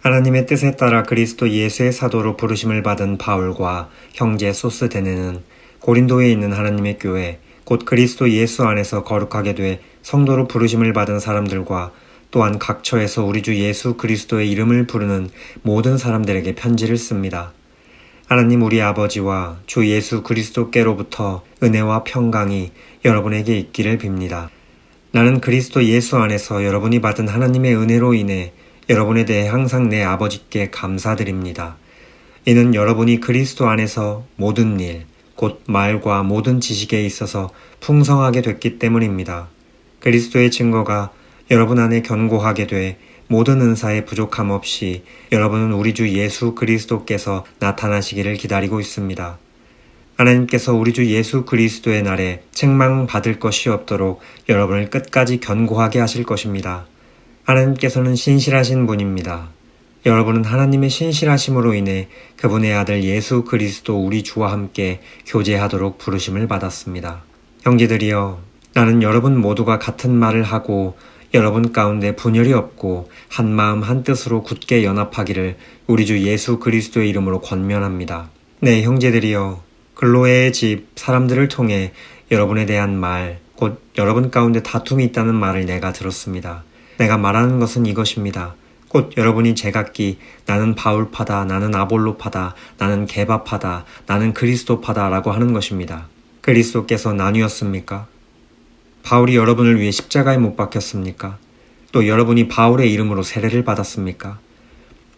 하나님의 뜻에 따라 그리스도 예수의 사도로 부르심을 받은 바울과 형제 소스데네는 고린도에 있는 하나님의 교회, 곧 그리스도 예수 안에서 거룩하게 돼 성도로 부르심을 받은 사람들과 또한 각처에서 우리 주 예수 그리스도의 이름을 부르는 모든 사람들에게 편지를 씁니다. 하나님 우리 아버지와 주 예수 그리스도께로부터 은혜와 평강이 여러분에게 있기를 빕니다. 나는 그리스도 예수 안에서 여러분이 받은 하나님의 은혜로 인해 여러분에 대해 항상 내 아버지께 감사드립니다. 이는 여러분이 그리스도 안에서 모든 일, 곧 말과 모든 지식에 있어서 풍성하게 됐기 때문입니다. 그리스도의 증거가 여러분 안에 견고하게 돼 모든 은사에 부족함 없이 여러분은 우리 주 예수 그리스도께서 나타나시기를 기다리고 있습니다. 하나님께서 우리 주 예수 그리스도의 날에 책망받을 것이 없도록 여러분을 끝까지 견고하게 하실 것입니다. 하나님께서는 신실하신 분입니다. 여러분은 하나님의 신실하심으로 인해 그분의 아들 예수 그리스도 우리 주와 함께 교제하도록 부르심을 받았습니다. 형제들이여, 나는 여러분 모두가 같은 말을 하고 여러분 가운데 분열이 없고 한마음 한뜻으로 굳게 연합하기를 우리 주 예수 그리스도의 이름으로 권면합니다. 네, 형제들이여, 글로에의 집 사람들을 통해 여러분에 대한 말, 곧 여러분 가운데 다툼이 있다는 말을 내가 들었습니다. 내가 말하는 것은 이것입니다. 곧 여러분이 제각기 나는 바울파다, 나는 아볼로파다, 나는 게바파다, 나는 그리스도파다 라고 하는 것입니다. 그리스도께서 나뉘었습니까? 바울이 여러분을 위해 십자가에 못 박혔습니까? 또 여러분이 바울의 이름으로 세례를 받았습니까?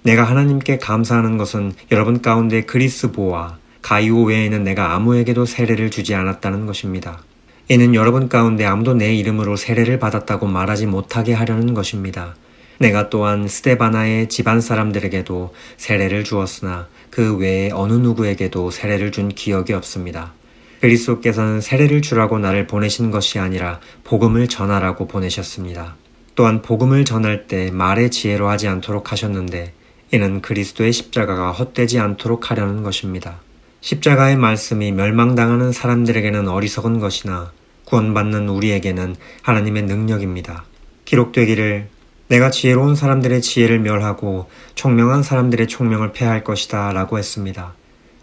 내가 하나님께 감사하는 것은 여러분 가운데 그리스보와 가이오 외에는 내가 아무에게도 세례를 주지 않았다는 것입니다. 이는 여러분 가운데 아무도 내 이름으로 세례를 받았다고 말하지 못하게 하려는 것입니다. 내가 또한 스데바나의 집안 사람들에게도 세례를 주었으나 그 외에 어느 누구에게도 세례를 준 기억이 없습니다. 그리스도께서는 세례를 주라고 나를 보내신 것이 아니라 복음을 전하라고 보내셨습니다. 또한 복음을 전할 때 말의 지혜로 하지 않도록 하셨는데 이는 그리스도의 십자가가 헛되지 않도록 하려는 것입니다. 십자가의 말씀이 멸망당하는 사람들에게는 어리석은 것이나 구원받는 우리에게는 하나님의 능력입니다. 기록되기를 내가 지혜로운 사람들의 지혜를 멸하고 총명한 사람들의 총명을 패할 것이다 라고 했습니다.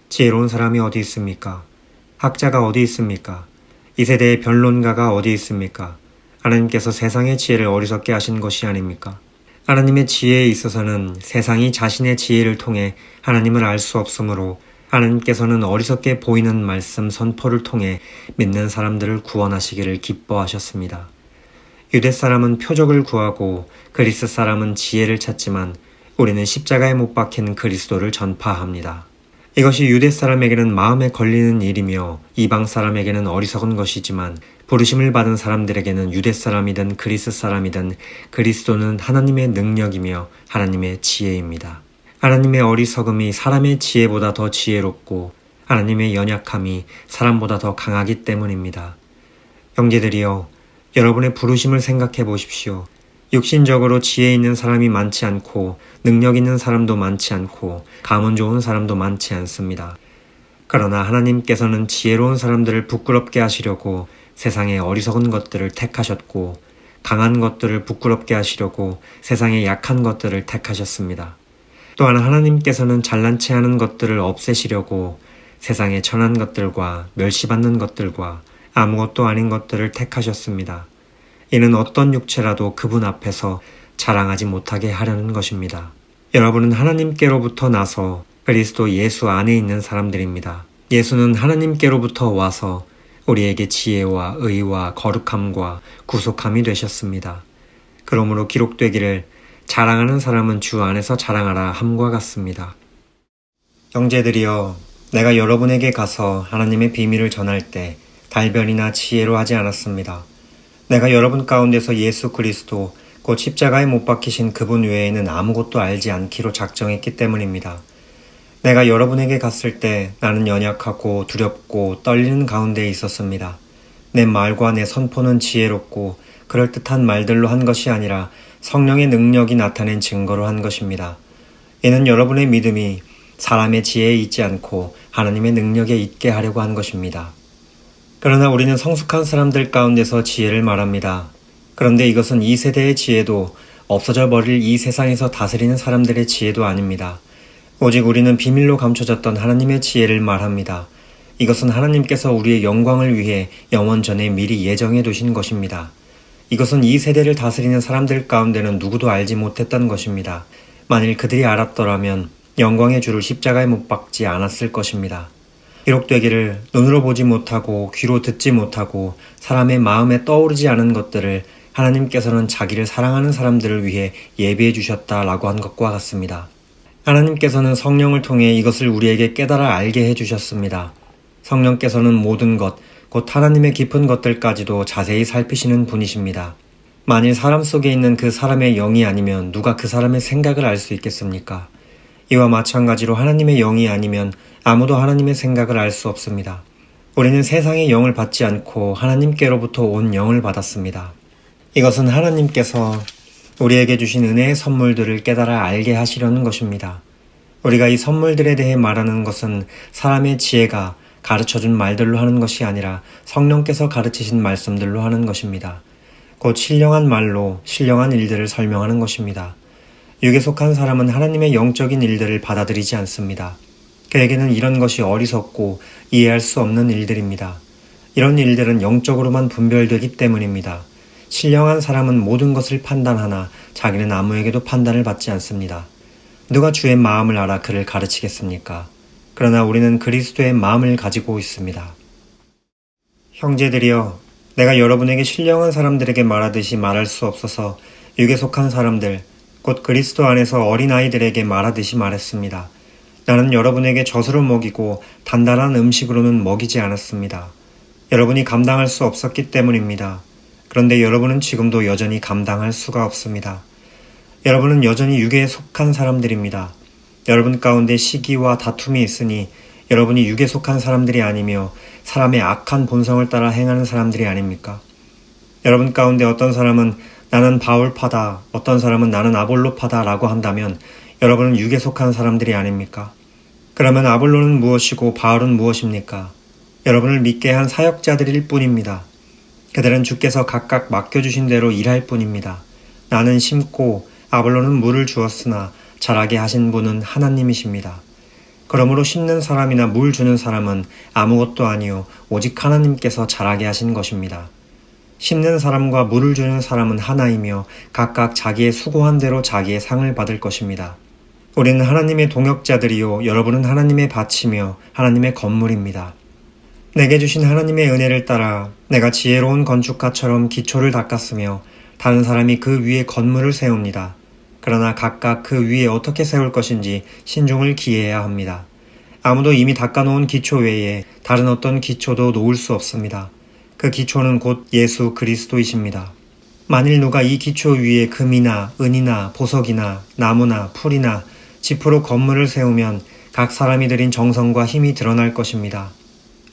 지혜로운 사람이 어디 있습니까? 학자가 어디 있습니까? 이 세대의 변론가가 어디 있습니까? 하나님께서 세상의 지혜를 어리석게 하신 것이 아닙니까? 하나님의 지혜에 있어서는 세상이 자신의 지혜를 통해 하나님을 알 수 없으므로 하나님께서는 어리석게 보이는 말씀 선포를 통해 믿는 사람들을 구원하시기를 기뻐하셨습니다. 유대 사람은 표적을 구하고 그리스 사람은 지혜를 찾지만 우리는 십자가에 못 박힌 그리스도를 전파합니다. 이것이 유대 사람에게는 마음에 걸리는 일이며 이방 사람에게는 어리석은 것이지만 부르심을 받은 사람들에게는 유대 사람이든 그리스 사람이든 그리스도는 하나님의 능력이며 하나님의 지혜입니다. 하나님의 어리석음이 사람의 지혜보다 더 지혜롭고 하나님의 연약함이 사람보다 더 강하기 때문입니다. 형제들이여, 여러분의 부르심을 생각해 보십시오. 육신적으로 지혜 있는 사람이 많지 않고 능력 있는 사람도 많지 않고 가문 좋은 사람도 많지 않습니다. 그러나 하나님께서는 지혜로운 사람들을 부끄럽게 하시려고 세상의 어리석은 것들을 택하셨고 강한 것들을 부끄럽게 하시려고 세상의 약한 것들을 택하셨습니다. 또한 하나님께서는 잘난 체 하는 것들을 없애시려고 세상의 천한 것들과 멸시받는 것들과 아무것도 아닌 것들을 택하셨습니다. 이는 어떤 육체라도 그분 앞에서 자랑하지 못하게 하려는 것입니다. 여러분은 하나님께로부터 나서 그리스도 예수 안에 있는 사람들입니다. 예수는 하나님께로부터 와서 우리에게 지혜와 의와 거룩함과 구속함이 되셨습니다. 그러므로 기록되기를 자랑하는 사람은 주 안에서 자랑하라 함과 같습니다. 형제들이여, 내가 여러분에게 가서 하나님의 비밀을 전할 때 달변이나 지혜로 하지 않았습니다. 내가 여러분 가운데서 예수 그리스도 곧 십자가에 못 박히신 그분 외에는 아무것도 알지 않기로 작정했기 때문입니다. 내가 여러분에게 갔을 때 나는 연약하고 두렵고 떨리는 가운데 있었습니다. 내 말과 내 선포는 지혜롭고 그럴듯한 말들로 한 것이 아니라 성령의 능력이 나타낸 증거로 한 것입니다. 이는 여러분의 믿음이 사람의 지혜에 있지 않고 하나님의 능력에 있게 하려고 한 것입니다. 그러나 우리는 성숙한 사람들 가운데서 지혜를 말합니다. 그런데 이것은 이 세대의 지혜도 없어져 버릴 이 세상에서 다스리는 사람들의 지혜도 아닙니다. 오직 우리는 비밀로 감춰졌던 하나님의 지혜를 말합니다. 이것은 하나님께서 우리의 영광을 위해 영원 전에 미리 예정해 두신 것입니다. 이것은 이 세대를 다스리는 사람들 가운데는 누구도 알지 못했던 것입니다. 만일 그들이 알았더라면 영광의 주를 십자가에 못 박지 않았을 것입니다. 기록되기를 눈으로 보지 못하고 귀로 듣지 못하고 사람의 마음에 떠오르지 않은 것들을 하나님께서는 자기를 사랑하는 사람들을 위해 예비해 주셨다라고 한 것과 같습니다. 하나님께서는 성령을 통해 이것을 우리에게 깨달아 알게 해주셨습니다. 성령께서는 모든 것, 곧 하나님의 깊은 것들까지도 자세히 살피시는 분이십니다. 만일 사람 속에 있는 그 사람의 영이 아니면 누가 그 사람의 생각을 알 수 있겠습니까? 이와 마찬가지로 하나님의 영이 아니면 아무도 하나님의 생각을 알 수 없습니다. 우리는 세상의 영을 받지 않고 하나님께로부터 온 영을 받았습니다. 이것은 하나님께서 우리에게 주신 은혜의 선물들을 깨달아 알게 하시려는 것입니다. 우리가 이 선물들에 대해 말하는 것은 사람의 지혜가 가르쳐준 말들로 하는 것이 아니라 성령께서 가르치신 말씀들로 하는 것입니다. 곧 신령한 말로 신령한 일들을 설명하는 것입니다. 육에 속한 사람은 하나님의 영적인 일들을 받아들이지 않습니다. 그에게는 이런 것이 어리석고 이해할 수 없는 일들입니다. 이런 일들은 영적으로만 분별되기 때문입니다. 신령한 사람은 모든 것을 판단하나 자기는 아무에게도 판단을 받지 않습니다. 누가 주의 마음을 알아 그를 가르치겠습니까? 그러나 우리는 그리스도의 마음을 가지고 있습니다. 형제들이여, 내가 여러분에게 신령한 사람들에게 말하듯이 말할 수 없어서 육에 속한 사람들, 곧 그리스도 안에서 어린아이들에게 말하듯이 말했습니다. 나는 여러분에게 젖으로 먹이고 단단한 음식으로는 먹이지 않았습니다. 여러분이 감당할 수 없었기 때문입니다. 그런데 여러분은 지금도 여전히 감당할 수가 없습니다. 여러분은 여전히 육에 속한 사람들입니다. 여러분 가운데 시기와 다툼이 있으니 여러분이 육에 속한 사람들이 아니며 사람의 악한 본성을 따라 행하는 사람들이 아닙니까? 여러분 가운데 어떤 사람은 나는 바울파다, 어떤 사람은 나는 아볼로파다 라고 한다면 여러분은 육에 속한 사람들이 아닙니까? 그러면 아볼로는 무엇이고 바울은 무엇입니까? 여러분을 믿게 한 사역자들일 뿐입니다. 그들은 주께서 각각 맡겨주신 대로 일할 뿐입니다. 나는 심고 아볼로는 물을 주었으나 자라게 하신 분은 하나님이십니다. 그러므로 심는 사람이나 물 주는 사람은 아무것도 아니요 오직 하나님께서 자라게 하신 것입니다. 심는 사람과 물을 주는 사람은 하나이며 각각 자기의 수고한 대로 자기의 상을 받을 것입니다. 우리는 하나님의 동역자들이요 여러분은 하나님의 밭이며 하나님의 건물입니다. 내게 주신 하나님의 은혜를 따라 내가 지혜로운 건축가처럼 기초를 닦았으며 다른 사람이 그 위에 건물을 세웁니다. 그러나 각각 그 위에 어떻게 세울 것인지 신중을 기해야 합니다. 아무도 이미 닦아놓은 기초 외에 다른 어떤 기초도 놓을 수 없습니다. 그 기초는 곧 예수 그리스도이십니다. 만일 누가 이 기초 위에 금이나 은이나 보석이나 나무나 풀이나 지프로 건물을 세우면 각 사람이 들인 정성과 힘이 드러날 것입니다.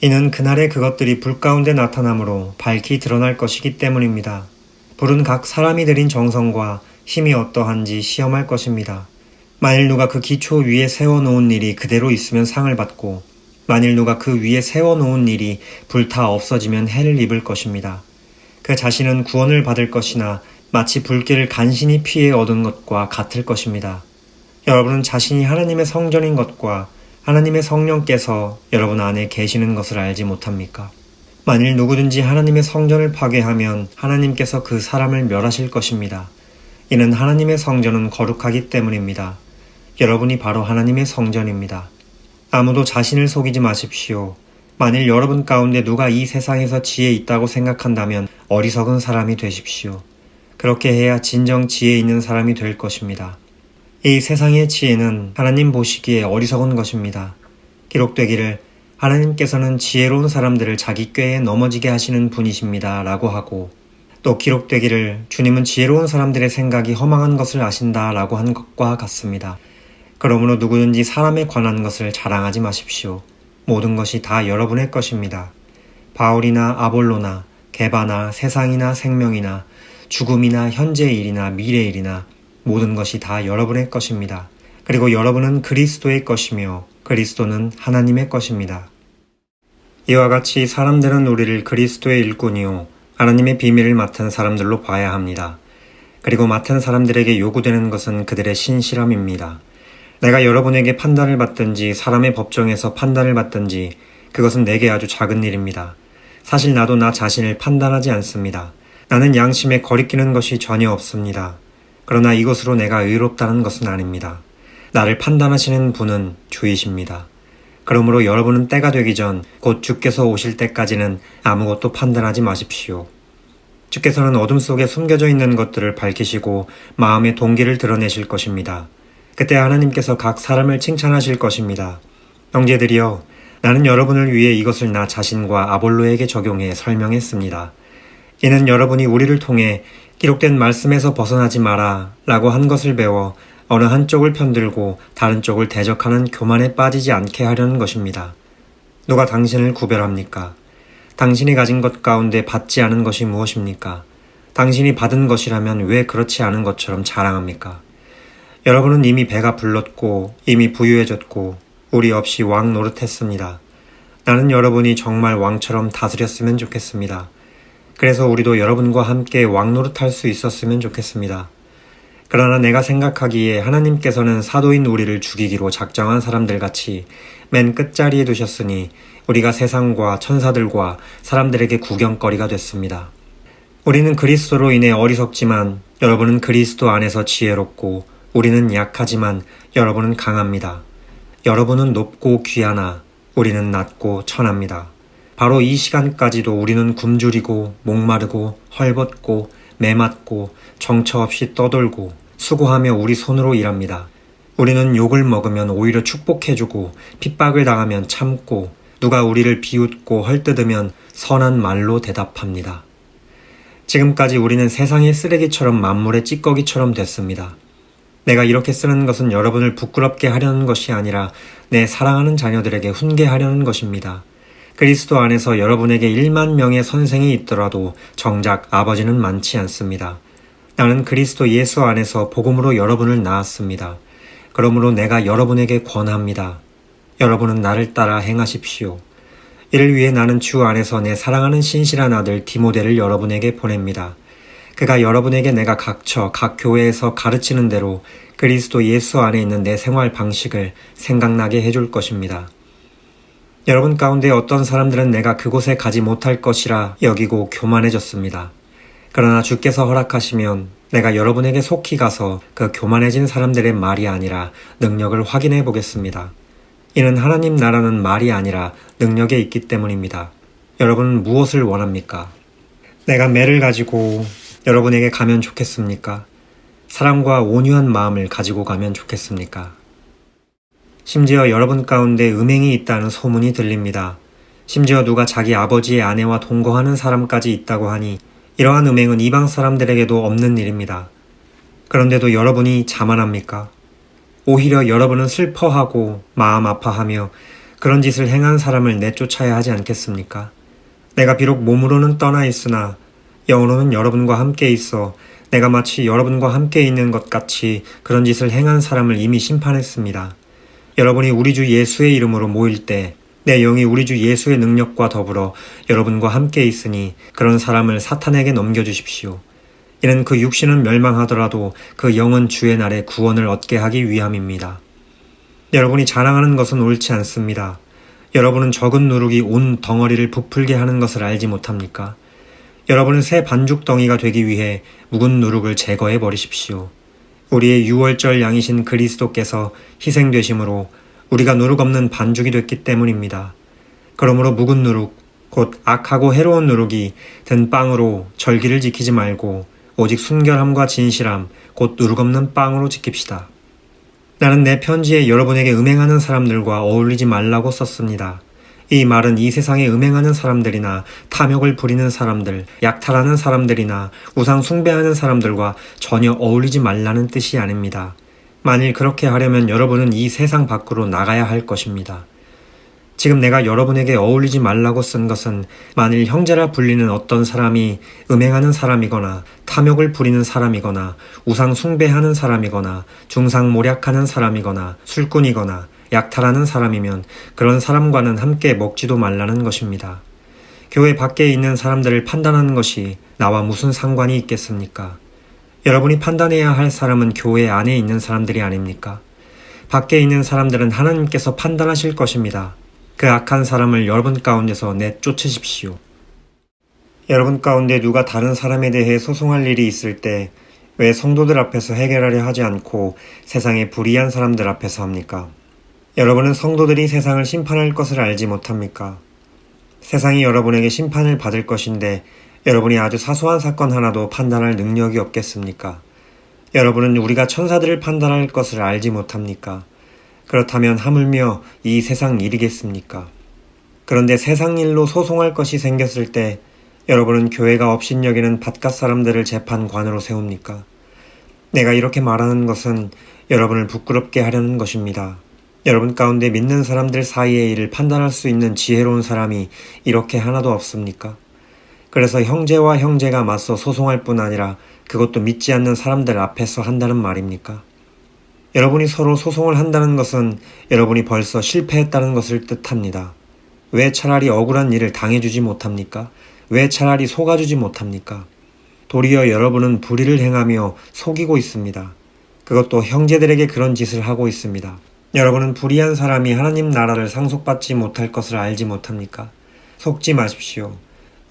이는 그날에 그것들이 불 가운데 나타나므로 밝히 드러날 것이기 때문입니다. 불은 각 사람이 들인 정성과 힘이 어떠한지 시험할 것입니다. 만일 누가 그 기초 위에 세워놓은 일이 그대로 있으면 상을 받고 만일 누가 그 위에 세워놓은 일이 불타 없어지면 해를 입을 것입니다. 그 자신은 구원을 받을 것이나 마치 불길을 간신히 피해 얻은 것과 같을 것입니다. 여러분은 자신이 하나님의 성전인 것과 하나님의 성령께서 여러분 안에 계시는 것을 알지 못합니까? 만일 누구든지 하나님의 성전을 파괴하면 하나님께서 그 사람을 멸하실 것입니다. 이는 하나님의 성전은 거룩하기 때문입니다. 여러분이 바로 하나님의 성전입니다. 아무도 자신을 속이지 마십시오. 만일 여러분 가운데 누가 이 세상에서 지혜 있다고 생각한다면 어리석은 사람이 되십시오. 그렇게 해야 진정 지혜 있는 사람이 될 것입니다. 이 세상의 지혜는 하나님 보시기에 어리석은 것입니다. 기록되기를 하나님께서는 지혜로운 사람들을 자기 꾀에 넘어지게 하시는 분이십니다 라고 하고 또 기록되기를 주님은 지혜로운 사람들의 생각이 허망한 것을 아신다 라고 한 것과 같습니다. 그러므로 누구든지 사람에 관한 것을 자랑하지 마십시오. 모든 것이 다 여러분의 것입니다. 바울이나 아볼로나 게바나 세상이나 생명이나 죽음이나 현재 일이나 미래 일이나 모든 것이 다 여러분의 것입니다. 그리고 여러분은 그리스도의 것이며 그리스도는 하나님의 것입니다. 이와 같이 사람들은 우리를 그리스도의 일꾼이요 하나님의 비밀을 맡은 사람들로 봐야 합니다. 그리고 맡은 사람들에게 요구되는 것은 그들의 신실함입니다. 내가 여러분에게 판단을 받든지 사람의 법정에서 판단을 받든지 그것은 내게 아주 작은 일입니다. 사실 나도 나 자신을 판단하지 않습니다. 나는 양심에 거리끼는 것이 전혀 없습니다. 그러나 이것으로 내가 의롭다는 것은 아닙니다. 나를 판단하시는 분은 주이십니다. 그러므로 여러분은 때가 되기 전 곧 주께서 오실 때까지는 아무것도 판단하지 마십시오. 주께서는 어둠 속에 숨겨져 있는 것들을 밝히시고 마음의 동기를 드러내실 것입니다. 그때 하나님께서 각 사람을 칭찬하실 것입니다. 형제들이여, 나는 여러분을 위해 이것을 나 자신과 아볼로에게 적용해 설명했습니다. 이는 여러분이 우리를 통해 기록된 말씀에서 벗어나지 마라 라고 한 것을 배워 어느 한쪽을 편들고 다른 쪽을 대적하는 교만에 빠지지 않게 하려는 것입니다. 누가 당신을 구별합니까? 당신이 가진 것 가운데 받지 않은 것이 무엇입니까? 당신이 받은 것이라면 왜 그렇지 않은 것처럼 자랑합니까? 여러분은 이미 배가 불렀고 이미 부유해졌고 우리 없이 왕 노릇했습니다. 나는 여러분이 정말 왕처럼 다스렸으면 좋겠습니다. 그래서 우리도 여러분과 함께 왕 노릇할 수 있었으면 좋겠습니다. 그러나 내가 생각하기에 하나님께서는 사도인 우리를 죽이기로 작정한 사람들같이 맨 끝자리에 두셨으니 우리가 세상과 천사들과 사람들에게 구경거리가 됐습니다. 우리는 그리스도로 인해 어리석지만 여러분은 그리스도 안에서 지혜롭고 우리는 약하지만 여러분은 강합니다. 여러분은 높고 귀하나 우리는 낮고 천합니다. 바로 이 시간까지도 우리는 굶주리고 목마르고 헐벗고 매맞고 정처 없이 떠돌고 수고하며 우리 손으로 일합니다. 우리는 욕을 먹으면 오히려 축복해주고 핍박을 당하면 참고 누가 우리를 비웃고 헐뜯으면 선한 말로 대답합니다. 지금까지 우리는 세상의 쓰레기처럼 만물의 찌꺼기처럼 됐습니다. 내가 이렇게 쓰는 것은 여러분을 부끄럽게 하려는 것이 아니라 내 사랑하는 자녀들에게 훈계하려는 것입니다. 그리스도 안에서 여러분에게 1만 명의 선생이 있더라도 정작 아버지는 많지 않습니다. 나는 그리스도 예수 안에서 복음으로 여러분을 낳았습니다. 그러므로 내가 여러분에게 권합니다. 여러분은 나를 따라 행하십시오. 이를 위해 나는 주 안에서 내 사랑하는 신실한 아들 디모데를 여러분에게 보냅니다. 그가 여러분에게 내가 각처 각 교회에서 가르치는 대로 그리스도 예수 안에 있는 내 생활 방식을 생각나게 해줄 것입니다. 여러분 가운데 어떤 사람들은 내가 그곳에 가지 못할 것이라 여기고 교만해졌습니다. 그러나 주께서 허락하시면 내가 여러분에게 속히 가서 그 교만해진 사람들의 말이 아니라 능력을 확인해 보겠습니다. 이는 하나님 나라는 말이 아니라 능력에 있기 때문입니다. 여러분은 무엇을 원합니까? 내가 매를 가지고 여러분에게 가면 좋겠습니까? 사랑과 온유한 마음을 가지고 가면 좋겠습니까? 심지어 여러분 가운데 음행이 있다는 소문이 들립니다. 심지어 누가 자기 아버지의 아내와 동거하는 사람까지 있다고 하니 이러한 음행은 이방 사람들에게도 없는 일입니다. 그런데도 여러분이 자만합니까? 오히려 여러분은 슬퍼하고 마음 아파하며 그런 짓을 행한 사람을 내쫓아야 하지 않겠습니까? 내가 비록 몸으로는 떠나 있으나 영으로는 여러분과 함께 있어 내가 마치 여러분과 함께 있는 것 같이 그런 짓을 행한 사람을 이미 심판했습니다. 여러분이 우리 주 예수의 이름으로 모일 때 내 영이 우리 주 예수의 능력과 더불어 여러분과 함께 있으니 그런 사람을 사탄에게 넘겨주십시오. 이는 그 육신은 멸망하더라도 그 영은 주의 날에 구원을 얻게 하기 위함입니다. 여러분이 자랑하는 것은 옳지 않습니다. 여러분은 적은 누룩이 온 덩어리를 부풀게 하는 것을 알지 못합니까? 여러분은 새 반죽덩이가 되기 위해 묵은 누룩을 제거해 버리십시오. 우리의 유월절 양이신 그리스도께서 희생되심으로 우리가 누룩 없는 반죽이 됐기 때문입니다. 그러므로 묵은 누룩, 곧 악하고 해로운 누룩이 든 빵으로 절기를 지키지 말고 오직 순결함과 진실함, 곧 누룩 없는 빵으로 지킵시다. 나는 내 편지에 여러분에게 음행하는 사람들과 어울리지 말라고 썼습니다. 이 말은 이 세상에 음행하는 사람들이나 탐욕을 부리는 사람들, 약탈하는 사람들이나 우상 숭배하는 사람들과 전혀 어울리지 말라는 뜻이 아닙니다. 만일 그렇게 하려면 여러분은 이 세상 밖으로 나가야 할 것입니다. 지금 내가 여러분에게 어울리지 말라고 쓴 것은 만일 형제라 불리는 어떤 사람이 음행하는 사람이거나 탐욕을 부리는 사람이거나 우상 숭배하는 사람이거나 중상모략하는 사람이거나 술꾼이거나 약탈하는 사람이면 그런 사람과는 함께 먹지도 말라는 것입니다. 교회 밖에 있는 사람들을 판단하는 것이 나와 무슨 상관이 있겠습니까? 여러분이 판단해야 할 사람은 교회 안에 있는 사람들이 아닙니까? 밖에 있는 사람들은 하나님께서 판단하실 것입니다. 그 악한 사람을 여러분 가운데서 내쫓으십시오. 여러분 가운데 누가 다른 사람에 대해 소송할 일이 있을 때 왜 성도들 앞에서 해결하려 하지 않고 세상의 불의한 사람들 앞에서 합니까? 여러분은 성도들이 세상을 심판할 것을 알지 못합니까? 세상이 여러분에게 심판을 받을 것인데 여러분이 아주 사소한 사건 하나도 판단할 능력이 없겠습니까? 여러분은 우리가 천사들을 판단할 것을 알지 못합니까? 그렇다면 하물며 이 세상 일이겠습니까? 그런데 세상 일로 소송할 것이 생겼을 때 여러분은 교회가 업신여기는 바깥 사람들을 재판관으로 세웁니까? 내가 이렇게 말하는 것은 여러분을 부끄럽게 하려는 것입니다. 여러분 가운데 믿는 사람들 사이의 일을 판단할 수 있는 지혜로운 사람이 이렇게 하나도 없습니까? 그래서 형제와 형제가 맞서 소송할 뿐 아니라 그것도 믿지 않는 사람들 앞에서 한다는 말입니까? 여러분이 서로 소송을 한다는 것은 여러분이 벌써 실패했다는 것을 뜻합니다. 왜 차라리 억울한 일을 당해주지 못합니까? 왜 차라리 속아주지 못합니까? 도리어 여러분은 불의를 행하며 속이고 있습니다. 그것도 형제들에게 그런 짓을 하고 있습니다. 여러분은 불의한 사람이 하나님 나라를 상속받지 못할 것을 알지 못합니까? 속지 마십시오.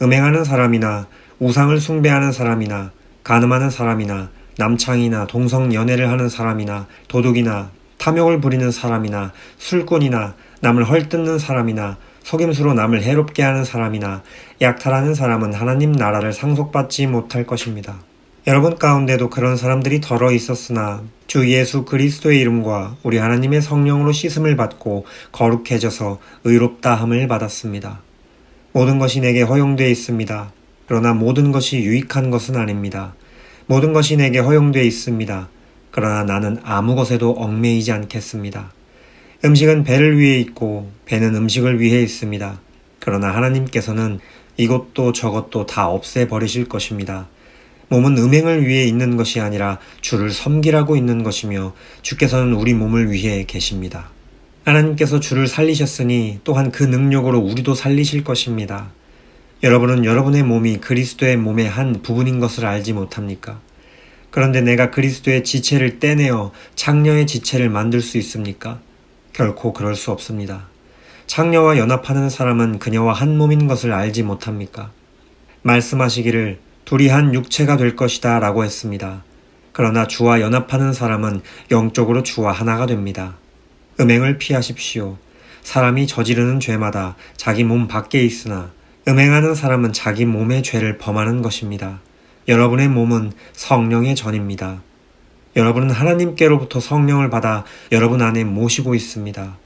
음행하는 사람이나 우상을 숭배하는 사람이나 간음하는 사람이나 남창이나 동성연애를 하는 사람이나 도둑이나 탐욕을 부리는 사람이나 술꾼이나 남을 헐뜯는 사람이나 속임수로 남을 해롭게 하는 사람이나 약탈하는 사람은 하나님 나라를 상속받지 못할 것입니다. 여러분 가운데도 그런 사람들이 덜어 있었으나 주 예수 그리스도의 이름과 우리 하나님의 성령으로 씻음을 받고 거룩해져서 의롭다 함을 받았습니다. 모든 것이 내게 허용되어 있습니다. 그러나 모든 것이 유익한 것은 아닙니다. 모든 것이 내게 허용되어 있습니다. 그러나 나는 아무 것에도 얽매이지 않겠습니다. 음식은 배를 위해 있고 배는 음식을 위해 있습니다. 그러나 하나님께서는 이것도 저것도 다 없애버리실 것입니다. 몸은 음행을 위해 있는 것이 아니라 주를 섬기라고 있는 것이며 주께서는 우리 몸을 위해 계십니다. 하나님께서 주를 살리셨으니 또한 그 능력으로 우리도 살리실 것입니다. 여러분은 여러분의 몸이 그리스도의 몸의 한 부분인 것을 알지 못합니까? 그런데 내가 그리스도의 지체를 떼내어 창녀의 지체를 만들 수 있습니까? 결코 그럴 수 없습니다. 창녀와 연합하는 사람은 그녀와 한 몸인 것을 알지 못합니까? 말씀하시기를 둘이 한 육체가 될 것이다 라고 했습니다. 그러나 주와 연합하는 사람은 영적으로 주와 하나가 됩니다. 음행을 피하십시오. 사람이 저지르는 죄마다 자기 몸 밖에 있으나 음행하는 사람은 자기 몸의 죄를 범하는 것입니다. 여러분의 몸은 성령의 전입니다. 여러분은 하나님께로부터 성령을 받아 여러분 안에 모시고 있습니다.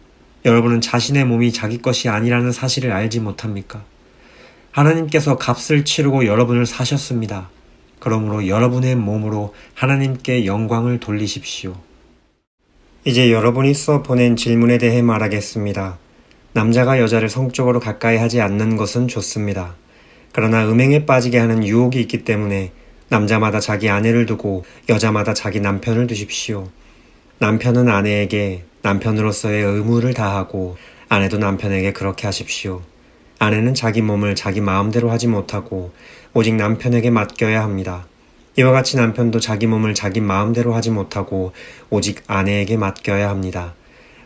여러분은 자신의 몸이 자기 것이 아니라는 사실을 알지 못합니까? 하나님께서 값을 치르고 여러분을 사셨습니다. 그러므로 여러분의 몸으로 하나님께 영광을 돌리십시오. 이제 여러분이 써보낸 질문에 대해 말하겠습니다. 남자가 여자를 성적으로 가까이 하지 않는 것은 좋습니다. 그러나 음행에 빠지게 하는 유혹이 있기 때문에 남자마다 자기 아내를 두고 여자마다 자기 남편을 두십시오. 남편은 아내에게 남편으로서의 의무를 다하고 아내도 남편에게 그렇게 하십시오. 아내는 자기 몸을 자기 마음대로 하지 못하고 오직 남편에게 맡겨야 합니다. 이와 같이 남편도 자기 몸을 자기 마음대로 하지 못하고 오직 아내에게 맡겨야 합니다.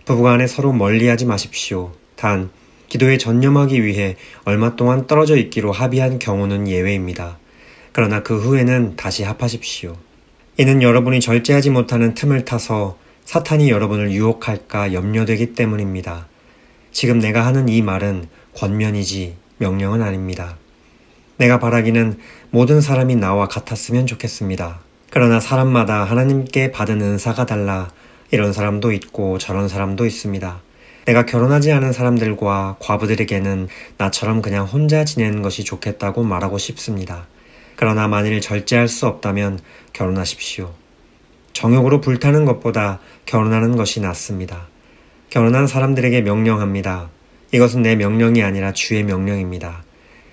부부간에 서로 멀리하지 마십시오. 단, 기도에 전념하기 위해 얼마 동안 떨어져 있기로 합의한 경우는 예외입니다. 그러나 그 후에는 다시 합하십시오. 이는 여러분이 절제하지 못하는 틈을 타서 사탄이 여러분을 유혹할까 염려되기 때문입니다. 지금 내가 하는 이 말은 권면이지 명령은 아닙니다. 내가 바라기는 모든 사람이 나와 같았으면 좋겠습니다. 그러나 사람마다 하나님께 받은 은사가 달라 이런 사람도 있고 저런 사람도 있습니다. 내가 결혼하지 않은 사람들과 과부들에게는 나처럼 그냥 혼자 지내는 것이 좋겠다고 말하고 싶습니다. 그러나 만일 절제할 수 없다면 결혼하십시오. 정욕으로 불타는 것보다 결혼하는 것이 낫습니다. 결혼한 사람들에게 명령합니다. 이것은 내 명령이 아니라 주의 명령입니다.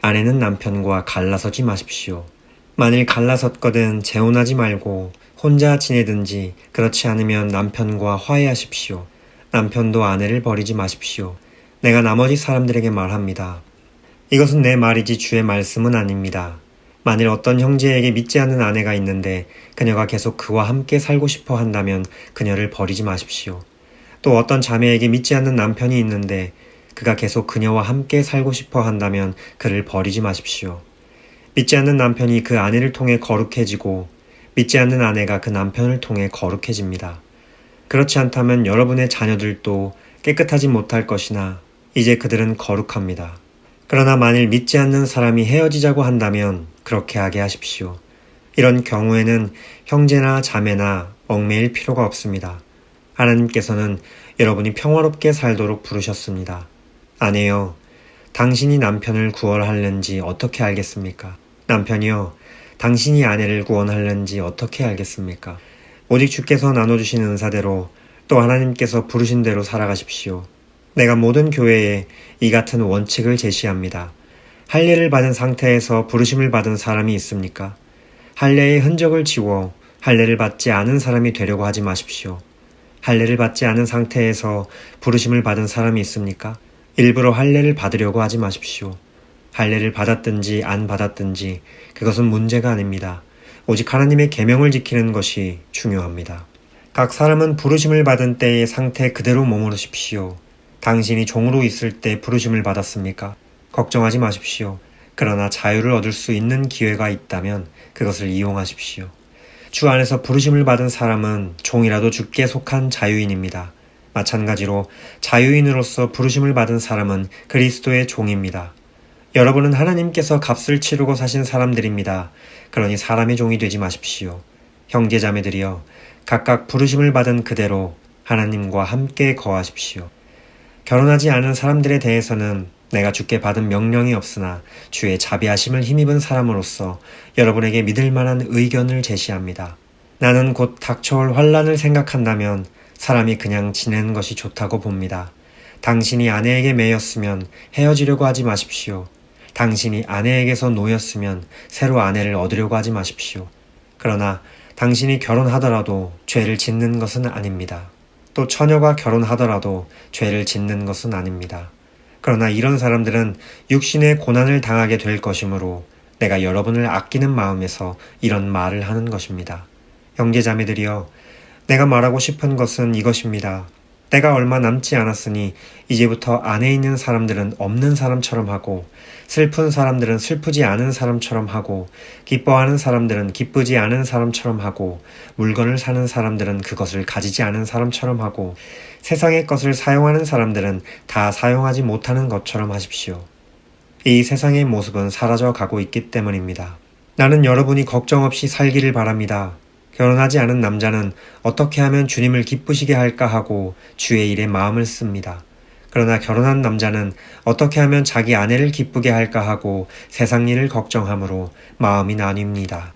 아내는 남편과 갈라서지 마십시오. 만일 갈라섰거든 재혼하지 말고 혼자 지내든지 그렇지 않으면 남편과 화해하십시오. 남편도 아내를 버리지 마십시오. 내가 나머지 사람들에게 말합니다. 이것은 내 말이지 주의 말씀은 아닙니다. 만일 어떤 형제에게 믿지 않는 아내가 있는데 그녀가 계속 그와 함께 살고 싶어 한다면 그녀를 버리지 마십시오. 또 어떤 자매에게 믿지 않는 남편이 있는데 그가 계속 그녀와 함께 살고 싶어 한다면 그를 버리지 마십시오. 믿지 않는 남편이 그 아내를 통해 거룩해지고 믿지 않는 아내가 그 남편을 통해 거룩해집니다. 그렇지 않다면 여러분의 자녀들도 깨끗하지 못할 것이나 이제 그들은 거룩합니다. 그러나 만일 믿지 않는 사람이 헤어지자고 한다면 그렇게 하게 하십시오. 이런 경우에는 형제나 자매나 얽매일 필요가 없습니다. 하나님께서는 여러분이 평화롭게 살도록 부르셨습니다. 아내여, 당신이 남편을 구원하려는지 어떻게 알겠습니까? 남편이여, 당신이 아내를 구원하려는지 어떻게 알겠습니까? 오직 주께서 나눠주신 은사대로 또 하나님께서 부르신 대로 살아가십시오. 내가 모든 교회에 이 같은 원칙을 제시합니다. 할례를 받은 상태에서 부르심을 받은 사람이 있습니까? 할례의 흔적을 지워 할례를 받지 않은 사람이 되려고 하지 마십시오. 할례를 받지 않은 상태에서 부르심을 받은 사람이 있습니까? 일부러 할례를 받으려고 하지 마십시오. 할례를 받았든지 안 받았든지 그것은 문제가 아닙니다. 오직 하나님의 계명을 지키는 것이 중요합니다. 각 사람은 부르심을 받은 때의 상태 그대로 머무르십시오. 당신이 종으로 있을 때 부르심을 받았습니까? 걱정하지 마십시오. 그러나 자유를 얻을 수 있는 기회가 있다면 그것을 이용하십시오. 주 안에서 부르심을 받은 사람은 종이라도 주께 속한 자유인입니다. 마찬가지로 자유인으로서 부르심을 받은 사람은 그리스도의 종입니다. 여러분은 하나님께서 값을 치르고 사신 사람들입니다. 그러니 사람의 종이 되지 마십시오. 형제자매들이여, 각각 부르심을 받은 그대로 하나님과 함께 거하십시오. 결혼하지 않은 사람들에 대해서는 내가 주께 받은 명령이 없으나 주의 자비하심을 힘입은 사람으로서 여러분에게 믿을 만한 의견을 제시합니다. 나는 곧 닥쳐올 환란을 생각한다면 사람이 그냥 지내는 것이 좋다고 봅니다. 당신이 아내에게 매였으면 헤어지려고 하지 마십시오. 당신이 아내에게서 놓였으면 새로 아내를 얻으려고 하지 마십시오. 그러나 당신이 결혼하더라도 죄를 짓는 것은 아닙니다. 또 처녀가 결혼하더라도 죄를 짓는 것은 아닙니다. 그러나 이런 사람들은 육신의 고난을 당하게 될 것이므로 내가 여러분을 아끼는 마음에서 이런 말을 하는 것입니다. 형제자매들이여, 내가 말하고 싶은 것은 이것입니다. 때가 얼마 남지 않았으니 이제부터 안에 있는 사람들은 없는 사람처럼 하고 슬픈 사람들은 슬프지 않은 사람처럼 하고 기뻐하는 사람들은 기쁘지 않은 사람처럼 하고 물건을 사는 사람들은 그것을 가지지 않은 사람처럼 하고 세상의 것을 사용하는 사람들은 다 사용하지 못하는 것처럼 하십시오. 이 세상의 모습은 사라져 가고 있기 때문입니다. 나는 여러분이 걱정 없이 살기를 바랍니다. 결혼하지 않은 남자는 어떻게 하면 주님을 기쁘시게 할까 하고 주의 일에 마음을 씁니다. 그러나 결혼한 남자는 어떻게 하면 자기 아내를 기쁘게 할까 하고 세상 일을 걱정하므로 마음이 나뉩니다.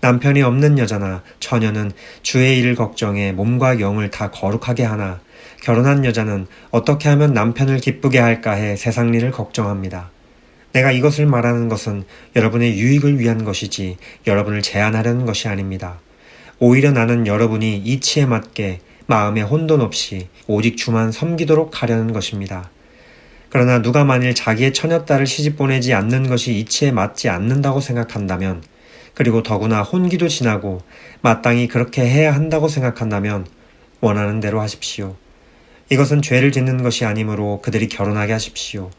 남편이 없는 여자나 처녀는 주의 일을 걱정해 몸과 영을 다 거룩하게 하나 결혼한 여자는 어떻게 하면 남편을 기쁘게 할까 해 세상 일을 걱정합니다. 내가 이것을 말하는 것은 여러분의 유익을 위한 것이지 여러분을 제한하려는 것이 아닙니다. 오히려 나는 여러분이 이치에 맞게 마음에 혼돈 없이 오직 주만 섬기도록 하려는 것입니다. 그러나 누가 만일 자기의 처녀딸을 시집 보내지 않는 것이 이치에 맞지 않는다고 생각한다면, 그리고 더구나 혼기도 지나고 마땅히 그렇게 해야 한다고 생각한다면 원하는 대로 하십시오. 이것은 죄를 짓는 것이 아니므로 그들이 결혼하게 하십시오.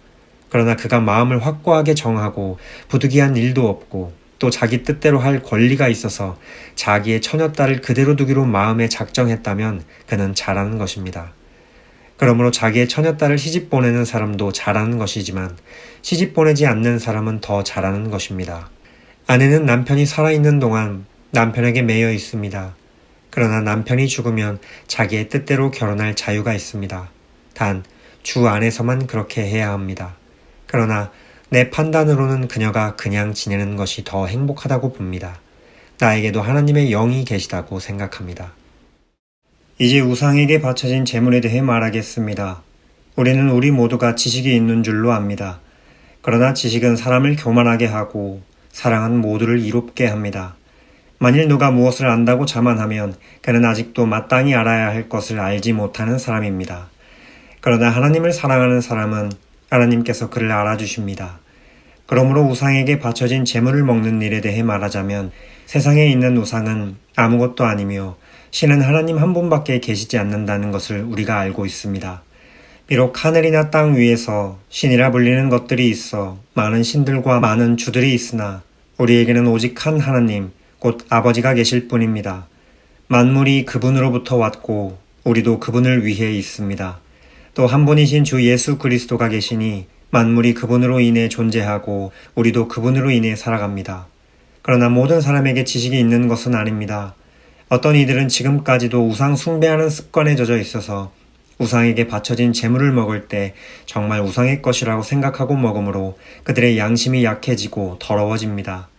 그러나 그가 마음을 확고하게 정하고 부득이한 일도 없고 또 자기 뜻대로 할 권리가 있어서 자기의 처녀딸을 그대로 두기로 마음에 작정했다면 그는 잘하는 것입니다. 그러므로 자기의 처녀딸을 시집 보내는 사람도 잘하는 것이지만 시집 보내지 않는 사람은 더 잘하는 것입니다. 아내는 남편이 살아있는 동안 남편에게 매여 있습니다. 그러나 남편이 죽으면 자기의 뜻대로 결혼할 자유가 있습니다. 단, 주 안에서만 그렇게 해야 합니다. 그러나 내 판단으로는 그녀가 그냥 지내는 것이 더 행복하다고 봅니다. 나에게도 하나님의 영이 계시다고 생각합니다. 이제 우상에게 바쳐진 재물에 대해 말하겠습니다. 우리는 우리 모두가 지식이 있는 줄로 압니다. 그러나 지식은 사람을 교만하게 하고 사랑은 모두를 이롭게 합니다. 만일 누가 무엇을 안다고 자만하면 그는 아직도 마땅히 알아야 할 것을 알지 못하는 사람입니다. 그러나 하나님을 사랑하는 사람은 하나님께서 그를 알아주십니다. 그러므로 우상에게 바쳐진 제물을 먹는 일에 대해 말하자면 세상에 있는 우상은 아무것도 아니며 신은 하나님 한 분밖에 계시지 않는다는 것을 우리가 알고 있습니다. 비록 하늘이나 땅 위에서 신이라 불리는 것들이 있어 많은 신들과 많은 주들이 있으나 우리에게는 오직 한 하나님, 곧 아버지가 계실 뿐입니다. 만물이 그분으로부터 왔고 우리도 그분을 위해 있습니다. 또 한 분이신 주 예수 그리스도가 계시니 만물이 그분으로 인해 존재하고 우리도 그분으로 인해 살아갑니다. 그러나 모든 사람에게 지식이 있는 것은 아닙니다. 어떤 이들은 지금까지도 우상 숭배하는 습관에 젖어 있어서 우상에게 바쳐진 제물을 먹을 때 정말 우상의 것이라고 생각하고 먹으므로 그들의 양심이 약해지고 더러워집니다.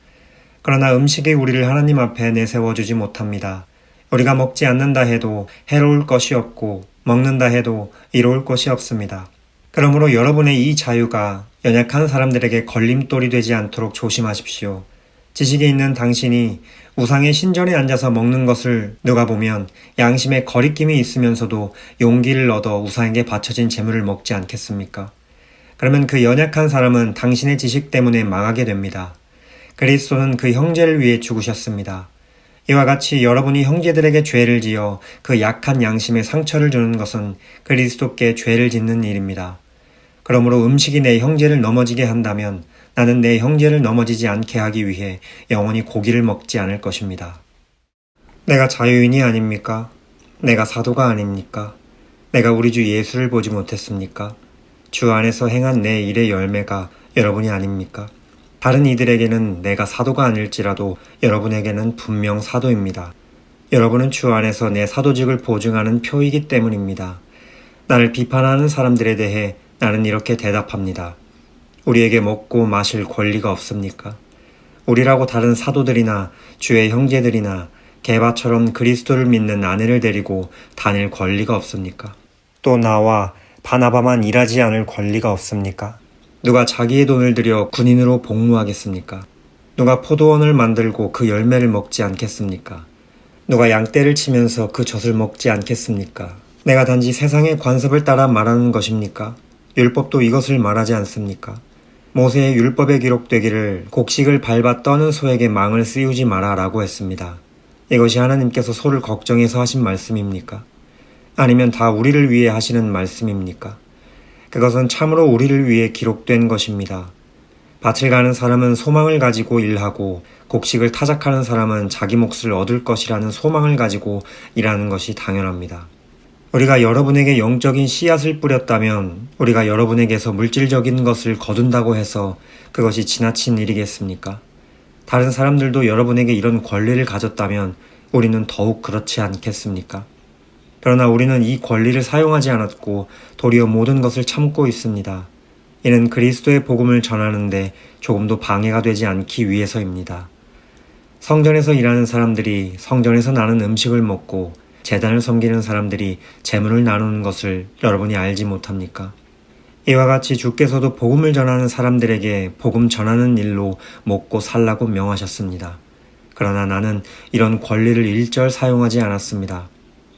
그러나 음식이 우리를 하나님 앞에 내세워주지 못합니다. 우리가 먹지 않는다 해도 해로울 것이 없고 먹는다 해도 이로울 것이 없습니다. 그러므로 여러분의 이 자유가 연약한 사람들에게 걸림돌이 되지 않도록 조심하십시오. 지식이 있는 당신이 우상의 신전에 앉아서 먹는 것을 누가 보면 양심에 거리낌이 있으면서도 용기를 얻어 우상에게 바쳐진 제물을 먹지 않겠습니까? 그러면 그 연약한 사람은 당신의 지식 때문에 망하게 됩니다. 그리스도는 그 형제를 위해 죽으셨습니다. 이와 같이 여러분이 형제들에게 죄를 지어 그 약한 양심에 상처를 주는 것은 그리스도께 죄를 짓는 일입니다. 그러므로 음식이 내 형제를 넘어지게 한다면 나는 내 형제를 넘어지지 않게 하기 위해 영원히 고기를 먹지 않을 것입니다. 내가 자유인이 아닙니까? 내가 사도가 아닙니까? 내가 우리 주 예수를 보지 못했습니까? 주 안에서 행한 내 일의 열매가 여러분이 아닙니까? 다른 이들에게는 내가 사도가 아닐지라도 여러분에게는 분명 사도입니다. 여러분은 주 안에서 내 사도직을 보증하는 표이기 때문입니다. 나를 비판하는 사람들에 대해 나는 이렇게 대답합니다. 우리에게 먹고 마실 권리가 없습니까? 우리라고 다른 사도들이나 주의 형제들이나 게바처럼 그리스도를 믿는 아내를 데리고 다닐 권리가 없습니까? 또 나와 바나바만 일하지 않을 권리가 없습니까? 누가 자기의 돈을 들여 군인으로 복무하겠습니까? 누가 포도원을 만들고 그 열매를 먹지 않겠습니까? 누가 양떼를 치면서 그 젖을 먹지 않겠습니까? 내가 단지 세상의 관습을 따라 말하는 것입니까? 율법도 이것을 말하지 않습니까? 모세의 율법에 기록되기를 곡식을 밟아 떠는 소에게 망을 씌우지 마라 라고 했습니다. 이것이 하나님께서 소를 걱정해서 하신 말씀입니까? 아니면 다 우리를 위해 하시는 말씀입니까? 그것은 참으로 우리를 위해 기록된 것입니다. 밭을 가는 사람은 소망을 가지고 일하고 곡식을 타작하는 사람은 자기 몫을 얻을 것이라는 소망을 가지고 일하는 것이 당연합니다. 우리가 여러분에게 영적인 씨앗을 뿌렸다면 우리가 여러분에게서 물질적인 것을 거둔다고 해서 그것이 지나친 일이겠습니까? 다른 사람들도 여러분에게 이런 권리를 가졌다면 우리는 더욱 그렇지 않겠습니까? 그러나 우리는 이 권리를 사용하지 않았고 도리어 모든 것을 참고 있습니다. 이는 그리스도의 복음을 전하는데 조금도 방해가 되지 않기 위해서입니다. 성전에서 일하는 사람들이 성전에서 나는 음식을 먹고 제단을 섬기는 사람들이 재물을 나누는 것을 여러분이 알지 못합니까? 이와 같이 주께서도 복음을 전하는 사람들에게 복음 전하는 일로 먹고 살라고 명하셨습니다. 그러나 나는 이런 권리를 일절 사용하지 않았습니다.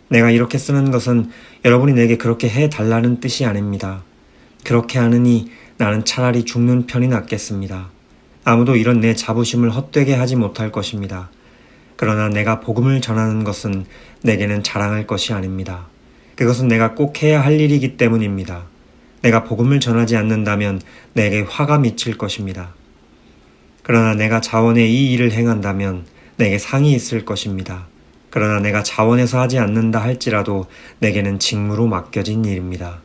내가 이렇게 쓰는 것은 여러분이 내게 그렇게 해달라는 뜻이 아닙니다. 그렇게 하느니 나는 차라리 죽는 편이 낫겠습니다. 아무도 이런 내 자부심을 헛되게 하지 못할 것입니다. 그러나 내가 복음을 전하는 것은 내게는 자랑할 것이 아닙니다. 그것은 내가 꼭 해야 할 일이기 때문입니다. 내가 복음을 전하지 않는다면 내게 화가 미칠 것입니다. 그러나 내가 자원에 이 일을 행한다면 내게 상이 있을 것입니다. 그러나 내가 자원해서 하지 않는다 할지라도 내게는 직무로 맡겨진 일입니다.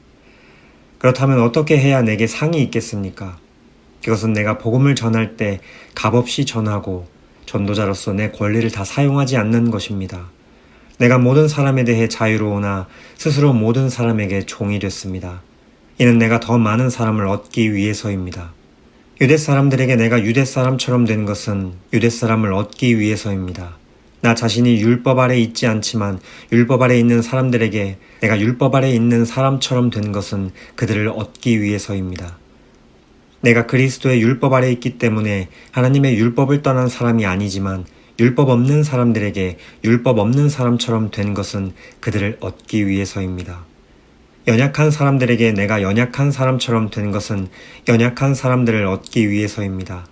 그렇다면 어떻게 해야 내게 상이 있겠습니까? 그것은 내가 복음을 전할 때 값없이 전하고 전도자로서 내 권리를 다 사용하지 않는 것입니다. 내가 모든 사람에 대해 자유로우나 스스로 모든 사람에게 종이 됐습니다. 이는 내가 더 많은 사람을 얻기 위해서입니다. 유대 사람들에게 내가 유대 사람처럼 된 것은 유대 사람을 얻기 위해서입니다. 나 자신이 율법 아래 있지 않지만 율법 아래 있는 사람들에게 내가 율법 아래 있는 사람처럼 된 것은 그들을 얻기 위해서입니다. 내가 그리스도의 율법 아래 있기 때문에 하나님의 율법을 떠난 사람이 아니지만 율법 없는 사람들에게 율법 없는 사람처럼 된 것은 그들을 얻기 위해서입니다. 연약한 사람들에게 내가 연약한 사람처럼 된 것은 연약한 사람들을 얻기 위해서입니다.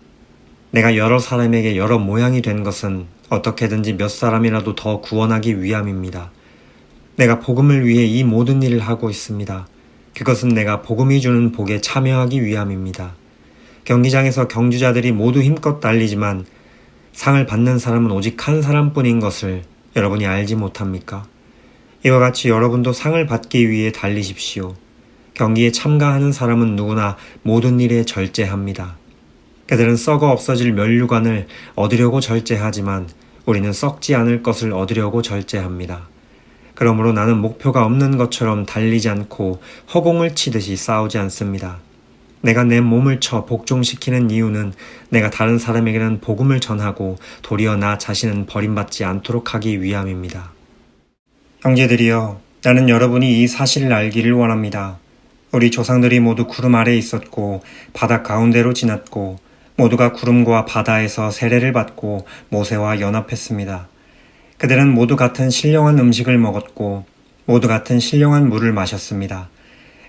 내가 여러 사람에게 여러 모양이 된 것은 어떻게든지 몇 사람이라도 더 구원하기 위함입니다. 내가 복음을 위해 이 모든 일을 하고 있습니다. 그것은 내가 복음이 주는 복에 참여하기 위함입니다. 경기장에서 경주자들이 모두 힘껏 달리지만 상을 받는 사람은 오직 한 사람뿐인 것을 여러분이 알지 못합니까? 이와 같이 여러분도 상을 받기 위해 달리십시오. 경기에 참가하는 사람은 누구나 모든 일에 절제합니다. 그들은 썩어 없어질 면류관을 얻으려고 절제하지만 우리는 썩지 않을 것을 얻으려고 절제합니다. 그러므로 나는 목표가 없는 것처럼 달리지 않고 허공을 치듯이 싸우지 않습니다. 내가 내 몸을 쳐 복종시키는 이유는 내가 다른 사람에게는 복음을 전하고 도리어 나 자신은 버림받지 않도록 하기 위함입니다. 형제들이여, 나는 여러분이 이 사실을 알기를 원합니다. 우리 조상들이 모두 구름 아래에 있었고 바다 가운데로 지났고 모두가 구름과 바다에서 세례를 받고 모세와 연합했습니다. 그들은 모두 같은 신령한 음식을 먹었고 모두 같은 신령한 물을 마셨습니다.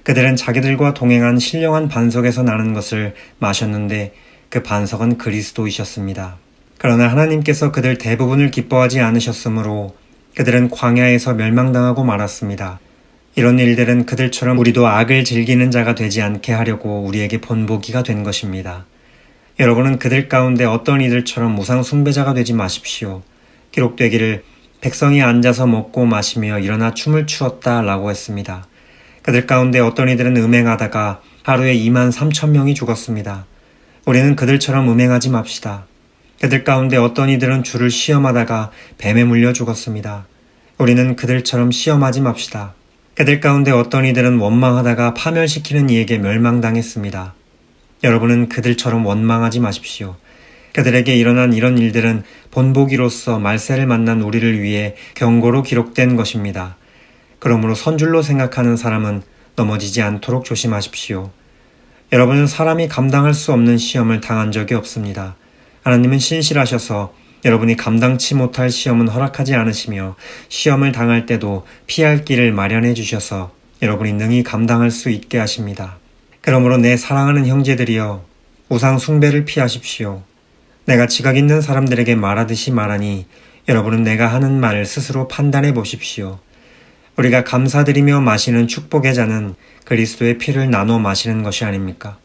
그들은 자기들과 동행한 신령한 반석에서 나는 것을 마셨는데 그 반석은 그리스도이셨습니다. 그러나 하나님께서 그들 대부분을 기뻐하지 않으셨으므로 그들은 광야에서 멸망당하고 말았습니다. 이런 일들은 그들처럼 우리도 악을 즐기는 자가 되지 않게 하려고 우리에게 본보기가 된 것입니다. 여러분은 그들 가운데 어떤 이들처럼 우상 숭배자가 되지 마십시오. 기록되기를 백성이 앉아서 먹고 마시며 일어나 춤을 추었다 라고 했습니다. 그들 가운데 어떤 이들은 음행하다가 하루에 23,000명이 죽었습니다. 우리는 그들처럼 음행하지 맙시다. 그들 가운데 어떤 이들은 주를 시험하다가 뱀에 물려 죽었습니다. 우리는 그들처럼 시험하지 맙시다. 그들 가운데 어떤 이들은 원망하다가 파멸시키는 이에게 멸망당했습니다. 여러분은 그들처럼 원망하지 마십시오. 그들에게 일어난 이런 일들은 본보기로서 말세를 만난 우리를 위해 경고로 기록된 것입니다. 그러므로 선줄로 생각하는 사람은 넘어지지 않도록 조심하십시오. 여러분은 사람이 감당할 수 없는 시험을 당한 적이 없습니다. 하나님은 신실하셔서 여러분이 감당치 못할 시험은 허락하지 않으시며 시험을 당할 때도 피할 길을 마련해 주셔서 여러분이 능히 감당할 수 있게 하십니다. 그러므로 내 사랑하는 형제들이여, 우상 숭배를 피하십시오. 내가 지각 있는 사람들에게 말하듯이 말하니 여러분은 내가 하는 말을 스스로 판단해 보십시오. 우리가 감사드리며 마시는 축복의 잔은 그리스도의 피를 나눠 마시는 것이 아닙니까?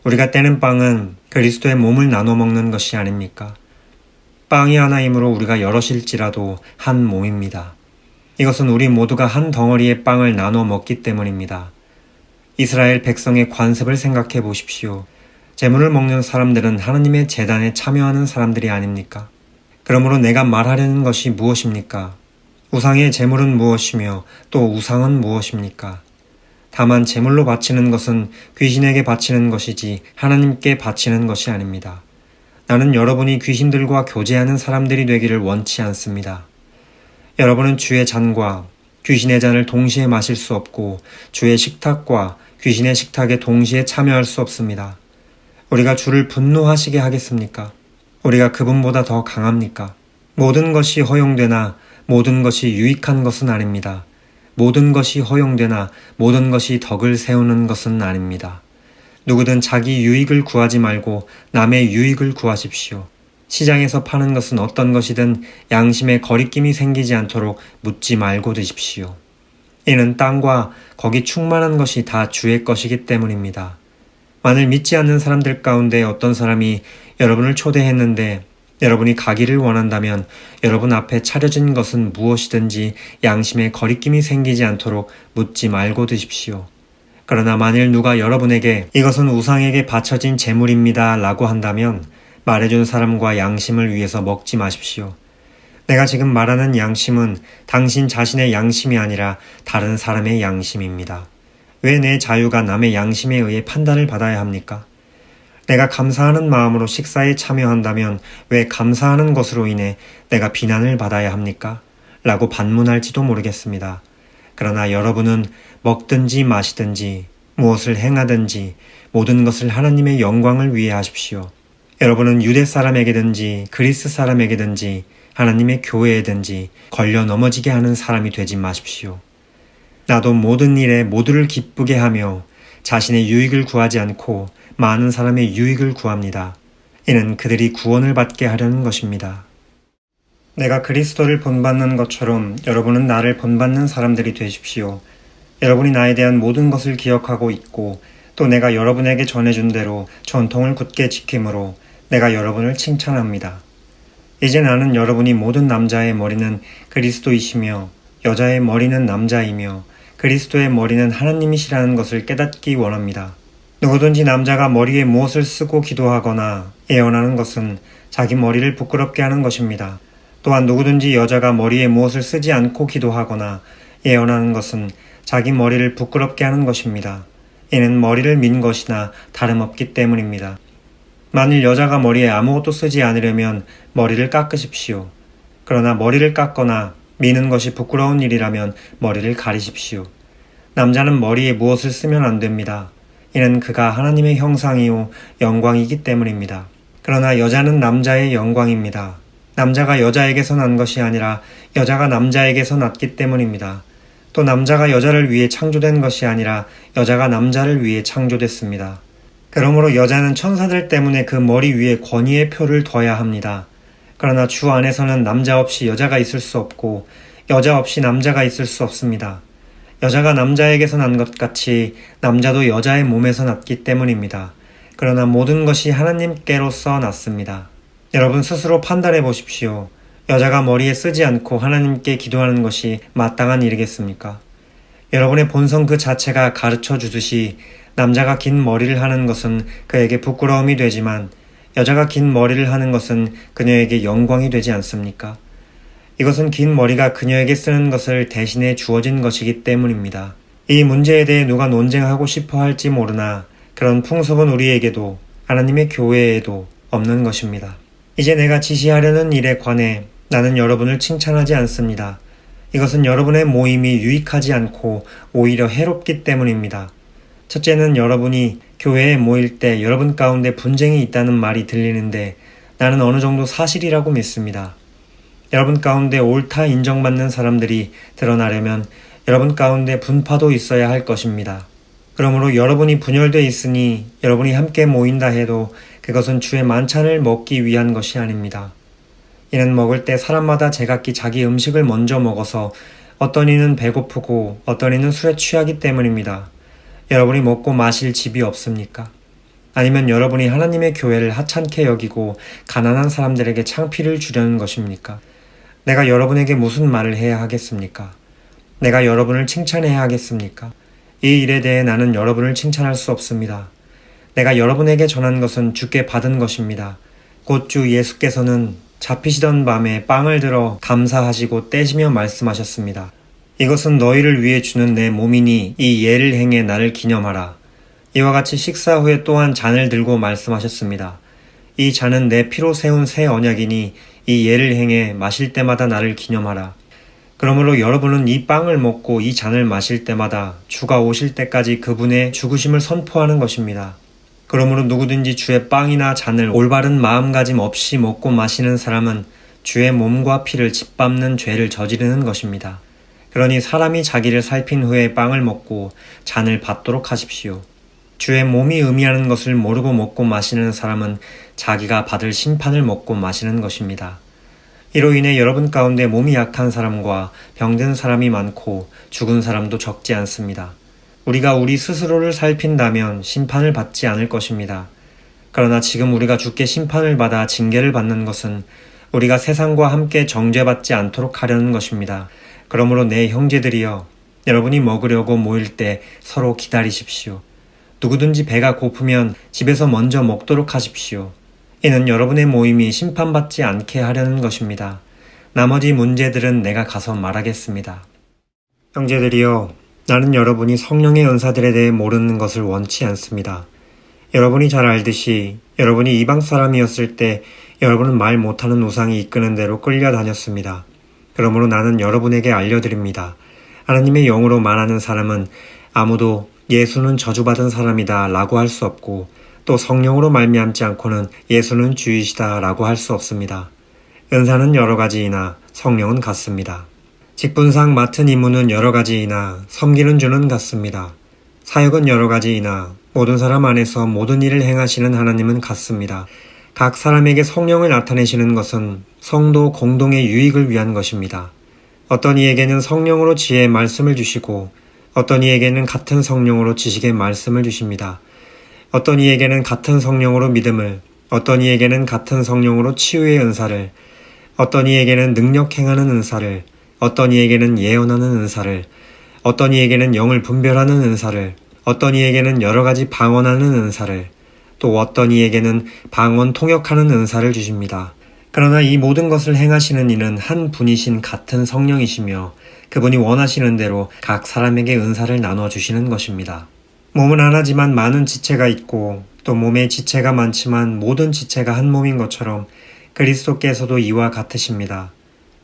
우리가 떼는 빵은 그리스도의 몸을 나눠 먹는 것이 아닙니까? 빵이 하나이므로 우리가 여럿일지라도 한 몸입니다. 이것은 우리 모두가 한 덩어리의 빵을 나눠 먹기 때문입니다. 이스라엘 백성의 관습을 생각해 보십시오. 제물을 먹는 사람들은 하나님의 제단에 참여하는 사람들이 아닙니까? 그러므로 내가 말하려는 것이 무엇입니까? 우상의 제물은 무엇이며 또 우상은 무엇입니까? 다만 제물로 바치는 것은 귀신에게 바치는 것이지 하나님께 바치는 것이 아닙니다. 나는 여러분이 귀신들과 교제하는 사람들이 되기를 원치 않습니다. 여러분은 주의 잔과 귀신의 잔을 동시에 마실 수 없고 주의 식탁과 귀신의 식탁에 동시에 참여할 수 없습니다. 우리가 주를 분노하시게 하겠습니까? 우리가 그분보다 더 강합니까? 모든 것이 허용되나 모든 것이 유익한 것은 아닙니다. 모든 것이 허용되나 모든 것이 덕을 세우는 것은 아닙니다. 누구든 자기 유익을 구하지 말고 남의 유익을 구하십시오. 시장에서 파는 것은 어떤 것이든 양심에 거리낌이 생기지 않도록 묻지 말고 드십시오. 이는 땅과 거기 충만한 것이 다 주의 것이기 때문입니다. 만일 믿지 않는 사람들 가운데 어떤 사람이 여러분을 초대했는데 여러분이 가기를 원한다면 여러분 앞에 차려진 것은 무엇이든지 양심에 거리낌이 생기지 않도록 묻지 말고 드십시오. 그러나 만일 누가 여러분에게 이것은 우상에게 바쳐진 제물입니다 라고 한다면 말해준 사람과 양심을 위해서 먹지 마십시오. 내가 지금 말하는 양심은 당신 자신의 양심이 아니라 다른 사람의 양심입니다. 왜 내 자유가 남의 양심에 의해 판단을 받아야 합니까? 내가 감사하는 마음으로 식사에 참여한다면 왜 감사하는 것으로 인해 내가 비난을 받아야 합니까? 라고 반문할지도 모르겠습니다. 그러나 여러분은 먹든지 마시든지 무엇을 행하든지 모든 것을 하나님의 영광을 위해 하십시오. 여러분은 유대 사람에게든지 그리스 사람에게든지 하나님의 교회에든지 걸려 넘어지게 하는 사람이 되지 마십시오. 나도 모든 일에 모두를 기쁘게 하며 자신의 유익을 구하지 않고 많은 사람의 유익을 구합니다. 이는 그들이 구원을 받게 하려는 것입니다. 내가 그리스도를 본받는 것처럼 여러분은 나를 본받는 사람들이 되십시오. 여러분이 나에 대한 모든 것을 기억하고 있고 또 내가 여러분에게 전해준 대로 전통을 굳게 지킴으로 내가 여러분을 칭찬합니다. 이제 나는 여러분이 모든 남자의 머리는 그리스도이시며 여자의 머리는 남자이며 그리스도의 머리는 하나님이시라는 것을 깨닫기 원합니다. 누구든지 남자가 머리에 무엇을 쓰고 기도하거나 예언하는 것은 자기 머리를 부끄럽게 하는 것입니다. 또한 누구든지 여자가 머리에 무엇을 쓰지 않고 기도하거나 예언하는 것은 자기 머리를 부끄럽게 하는 것입니다. 이는 머리를 민 것이나 다름없기 때문입니다. 만일 여자가 머리에 아무것도 쓰지 않으려면 머리를 깎으십시오. 그러나 머리를 깎거나 미는 것이 부끄러운 일이라면 머리를 가리십시오. 남자는 머리에 무엇을 쓰면 안 됩니다. 이는 그가 하나님의 형상이요 영광이기 때문입니다. 그러나 여자는 남자의 영광입니다. 남자가 여자에게서 난 것이 아니라 여자가 남자에게서 났기 때문입니다. 또 남자가 여자를 위해 창조된 것이 아니라 여자가 남자를 위해 창조됐습니다. 그러므로 여자는 천사들 때문에 그 머리 위에 권위의 표를 둬야 합니다. 그러나 주 안에서는 남자 없이 여자가 있을 수 없고 여자 없이 남자가 있을 수 없습니다. 여자가 남자에게서 난 것 같이 남자도 여자의 몸에서 났기 때문입니다. 그러나 모든 것이 하나님께로서 났습니다. 여러분 스스로 판단해 보십시오. 여자가 머리에 쓰지 않고 하나님께 기도하는 것이 마땅한 일이겠습니까? 여러분의 본성 그 자체가 가르쳐 주듯이 남자가 긴 머리를 하는 것은 그에게 부끄러움이 되지만 여자가 긴 머리를 하는 것은 그녀에게 영광이 되지 않습니까? 이것은 긴 머리가 그녀에게 쓰는 것을 대신해 주어진 것이기 때문입니다. 이 문제에 대해 누가 논쟁하고 싶어 할지 모르나 그런 풍습은 우리에게도 하나님의 교회에도 없는 것입니다. 이제 내가 지시하려는 일에 관해 나는 여러분을 칭찬하지 않습니다. 이것은 여러분의 모임이 유익하지 않고 오히려 해롭기 때문입니다. 첫째는 여러분이 교회에 모일 때 여러분 가운데 분쟁이 있다는 말이 들리는데 나는 어느 정도 사실이라고 믿습니다. 여러분 가운데 옳다 인정받는 사람들이 드러나려면 여러분 가운데 분파도 있어야 할 것입니다. 그러므로 여러분이 분열되어 있으니 여러분이 함께 모인다 해도 그것은 주의 만찬을 먹기 위한 것이 아닙니다. 이는 먹을 때 사람마다 제각기 자기 음식을 먼저 먹어서 어떤 이는 배고프고 어떤 이는 술에 취하기 때문입니다. 여러분이 먹고 마실 집이 없습니까? 아니면 여러분이 하나님의 교회를 하찮게 여기고 가난한 사람들에게 창피를 주려는 것입니까? 내가 여러분에게 무슨 말을 해야 하겠습니까? 내가 여러분을 칭찬해야 하겠습니까? 이 일에 대해 나는 여러분을 칭찬할 수 없습니다. 내가 여러분에게 전한 것은 주께 받은 것입니다. 곧 주 예수께서는 잡히시던 밤에 빵을 들어 감사하시고 떼시며 말씀하셨습니다. 이것은 너희를 위해 주는 내 몸이니 이 예를 행해 나를 기념하라. 이와 같이 식사 후에 또한 잔을 들고 말씀하셨습니다. 이 잔은 내 피로 세운 새 언약이니 이 예를 행해 마실 때마다 나를 기념하라. 그러므로 여러분은 이 빵을 먹고 이 잔을 마실 때마다 주가 오실 때까지 그분의 죽으심을 선포하는 것입니다. 그러므로 누구든지 주의 빵이나 잔을 올바른 마음가짐 없이 먹고 마시는 사람은 주의 몸과 피를 짓밟는 죄를 저지르는 것입니다. 그러니 사람이 자기를 살핀 후에 빵을 먹고 잔을 받도록 하십시오. 주의 몸이 의미하는 것을 모르고 먹고 마시는 사람은 자기가 받을 심판을 먹고 마시는 것입니다. 이로 인해 여러분 가운데 몸이 약한 사람과 병든 사람이 많고 죽은 사람도 적지 않습니다. 우리가 우리 스스로를 살핀다면 심판을 받지 않을 것입니다. 그러나 지금 우리가 주께 심판을 받아 징계를 받는 것은 우리가 세상과 함께 정죄받지 않도록 하려는 것입니다. 그러므로 내 형제들이여, 여러분이 먹으려고 모일 때 서로 기다리십시오. 누구든지 배가 고프면 집에서 먼저 먹도록 하십시오. 이는 여러분의 모임이 심판받지 않게 하려는 것입니다. 나머지 문제들은 내가 가서 말하겠습니다. 형제들이여, 나는 여러분이 성령의 은사들에 대해 모르는 것을 원치 않습니다. 여러분이 잘 알듯이 여러분이 이방 사람이었을 때 여러분은 말 못하는 우상이 이끄는 대로 끌려다녔습니다. 그러므로 나는 여러분에게 알려드립니다. 하나님의 영으로 말하는 사람은 아무도 예수는 저주받은 사람이다 라고 할 수 없고 또 성령으로 말미암지 않고는 예수는 주이시다 라고 할 수 없습니다. 은사는 여러 가지이나 성령은 같습니다. 직분상 맡은 임무는 여러 가지이나 섬기는 주는 같습니다. 사역은 여러 가지이나 모든 사람 안에서 모든 일을 행하시는 하나님은 같습니다. 각 사람에게 성령을 나타내시는 것은 성도 공동의 유익을 위한 것입니다. 어떤 이에게는 성령으로 지혜의 말씀을 주시고 어떤 이에게는 같은 성령으로 지식의 말씀을 주십니다. 어떤 이에게는 같은 성령으로 믿음을, 어떤 이에게는 같은 성령으로 치유의 은사를, 어떤 이에게는 능력 행하는 은사를, 어떤 이에게는 예언하는 은사를, 어떤 이에게는 영을 분별하는 은사를, 어떤 이에게는 여러 가지 방언하는 은사를, 또 어떤 이에게는 방언 통역하는 은사를 주십니다. 그러나 이 모든 것을 행하시는 이는 한 분이신 같은 성령이시며 그분이 원하시는 대로 각 사람에게 은사를 나눠주시는 것입니다. 몸은 하나지만 많은 지체가 있고 또 몸에 지체가 많지만 모든 지체가 한 몸인 것처럼 그리스도께서도 이와 같으십니다.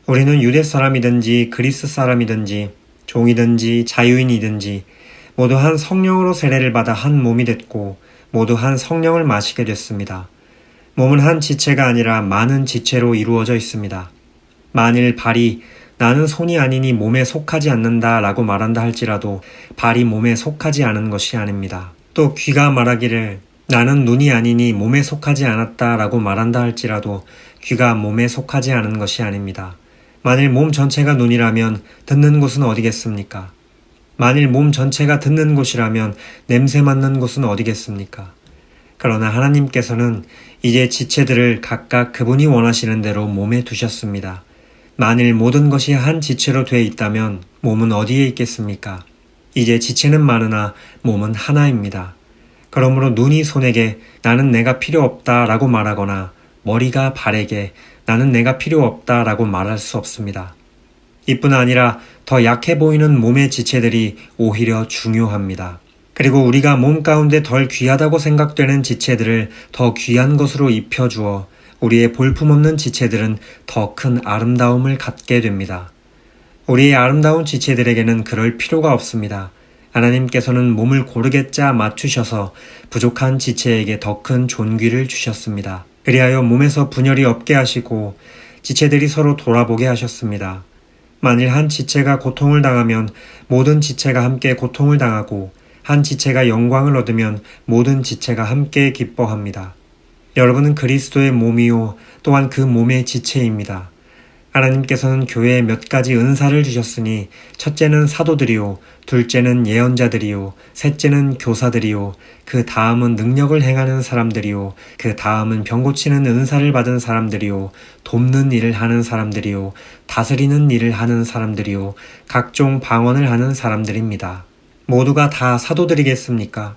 우리는 유대 사람이든지 그리스 사람이든지 종이든지 자유인이든지 모두 한 성령으로 세례를 받아 한 몸이 됐고 모두 한 성령을 마시게 됐습니다. 몸은 한 지체가 아니라 많은 지체로 이루어져 있습니다. 만일 발이 나는 손이 아니니 몸에 속하지 않는다 라고 말한다 할지라도 발이 몸에 속하지 않은 것이 아닙니다. 또 귀가 말하기를 나는 눈이 아니니 몸에 속하지 않았다 라고 말한다 할지라도 귀가 몸에 속하지 않은 것이 아닙니다. 만일 몸 전체가 눈이라면 듣는 곳은 어디겠습니까? 만일 몸 전체가 듣는 곳이라면 냄새 맡는 곳은 어디겠습니까? 그러나 하나님께서는 이제 지체들을 각각 그분이 원하시는 대로 몸에 두셨습니다. 만일 모든 것이 한 지체로 돼 있다면 몸은 어디에 있겠습니까? 이제 지체는 많으나 몸은 하나입니다. 그러므로 눈이 손에게 나는 내가 필요 없다 라고 말하거나 머리가 발에게 나는 내가 필요 없다 라고 말할 수 없습니다. 이뿐 아니라 더 약해 보이는 몸의 지체들이 오히려 중요합니다. 그리고 우리가 몸 가운데 덜 귀하다고 생각되는 지체들을 더 귀한 것으로 입혀주어 우리의 볼품없는 지체들은 더 큰 아름다움을 갖게 됩니다. 우리의 아름다운 지체들에게는 그럴 필요가 없습니다. 하나님께서는 몸을 고르게 짜 맞추셔서 부족한 지체에게 더 큰 존귀를 주셨습니다. 그리하여 몸에서 분열이 없게 하시고 지체들이 서로 돌아보게 하셨습니다. 만일 한 지체가 고통을 당하면 모든 지체가 함께 고통을 당하고 한 지체가 영광을 얻으면 모든 지체가 함께 기뻐합니다. 여러분은 그리스도의 몸이요 또한 그 몸의 지체입니다. 하나님께서는 교회에 몇 가지 은사를 주셨으니 첫째는 사도들이요, 둘째는 예언자들이요, 셋째는 교사들이요, 그 다음은 능력을 행하는 사람들이요, 그 다음은 병 고치는 은사를 받은 사람들이요, 돕는 일을 하는 사람들이요, 다스리는 일을 하는 사람들이요, 각종 방언을 하는 사람들입니다. 모두가 다 사도들이겠습니까?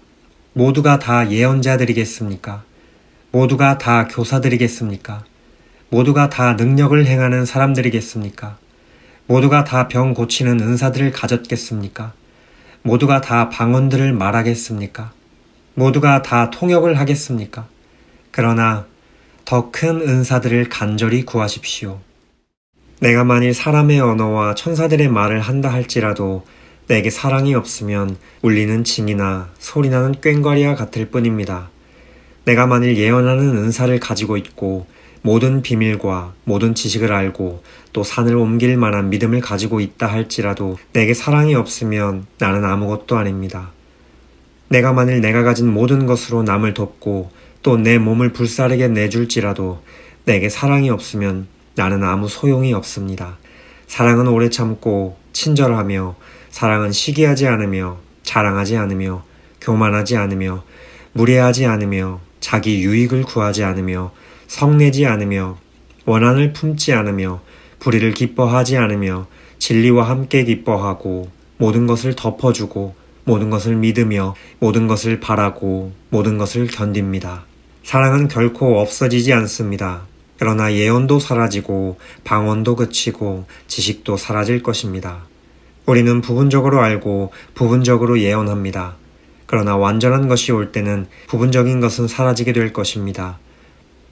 모두가 다 예언자들이겠습니까? 모두가 다 교사들이겠습니까? 모두가 다 능력을 행하는 사람들이겠습니까? 모두가 다 병 고치는 은사들을 가졌겠습니까? 모두가 다 방언들을 말하겠습니까? 모두가 다 통역을 하겠습니까? 그러나 더 큰 은사들을 간절히 구하십시오. 내가 만일 사람의 언어와 천사들의 말을 한다 할지라도 내게 사랑이 없으면 울리는 징이나 소리나는 꽹과리와 같을 뿐입니다. 내가 만일 예언하는 은사를 가지고 있고 모든 비밀과 모든 지식을 알고 또 산을 옮길 만한 믿음을 가지고 있다 할지라도 내게 사랑이 없으면 나는 아무것도 아닙니다. 내가 만일 내가 가진 모든 것으로 남을 돕고 또 내 몸을 불사르게 내줄지라도 내게 사랑이 없으면 나는 아무 소용이 없습니다. 사랑은 오래 참고 친절하며 사랑은 시기하지 않으며 자랑하지 않으며 교만하지 않으며 무례하지 않으며 자기 유익을 구하지 않으며 성내지 않으며 원한을 품지 않으며 불의를 기뻐하지 않으며 진리와 함께 기뻐하고 모든 것을 덮어주고 모든 것을 믿으며 모든 것을 바라고 모든 것을 견딥니다. 사랑은 결코 없어지지 않습니다. 그러나 예언도 사라지고 방언도 그치고 지식도 사라질 것입니다. 우리는 부분적으로 알고 부분적으로 예언합니다. 그러나 완전한 것이 올 때는 부분적인 것은 사라지게 될 것입니다.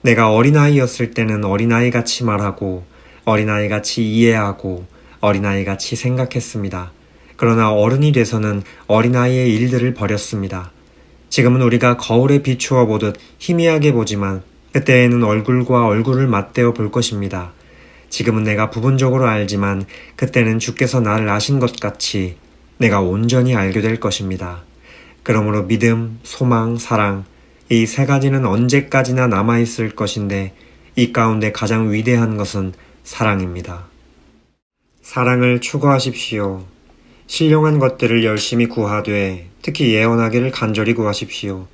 내가 어린아이였을 때는 어린아이같이 말하고 어린아이같이 이해하고 어린아이같이 생각했습니다. 그러나 어른이 돼서는 어린아이의 일들을 버렸습니다. 지금은 우리가 거울에 비추어 보듯 희미하게 보지만 그때에는 얼굴과 얼굴을 맞대어 볼 것입니다. 지금은 내가 부분적으로 알지만 그때는 주께서 나를 아신 것 같이 내가 온전히 알게 될 것입니다. 그러므로 믿음, 소망, 사랑, 이 세 가지는 언제까지나 남아있을 것인데 이 가운데 가장 위대한 것은 사랑입니다. 사랑을 추구하십시오. 신령한 것들을 열심히 구하되 특히 예언하기를 간절히 구하십시오.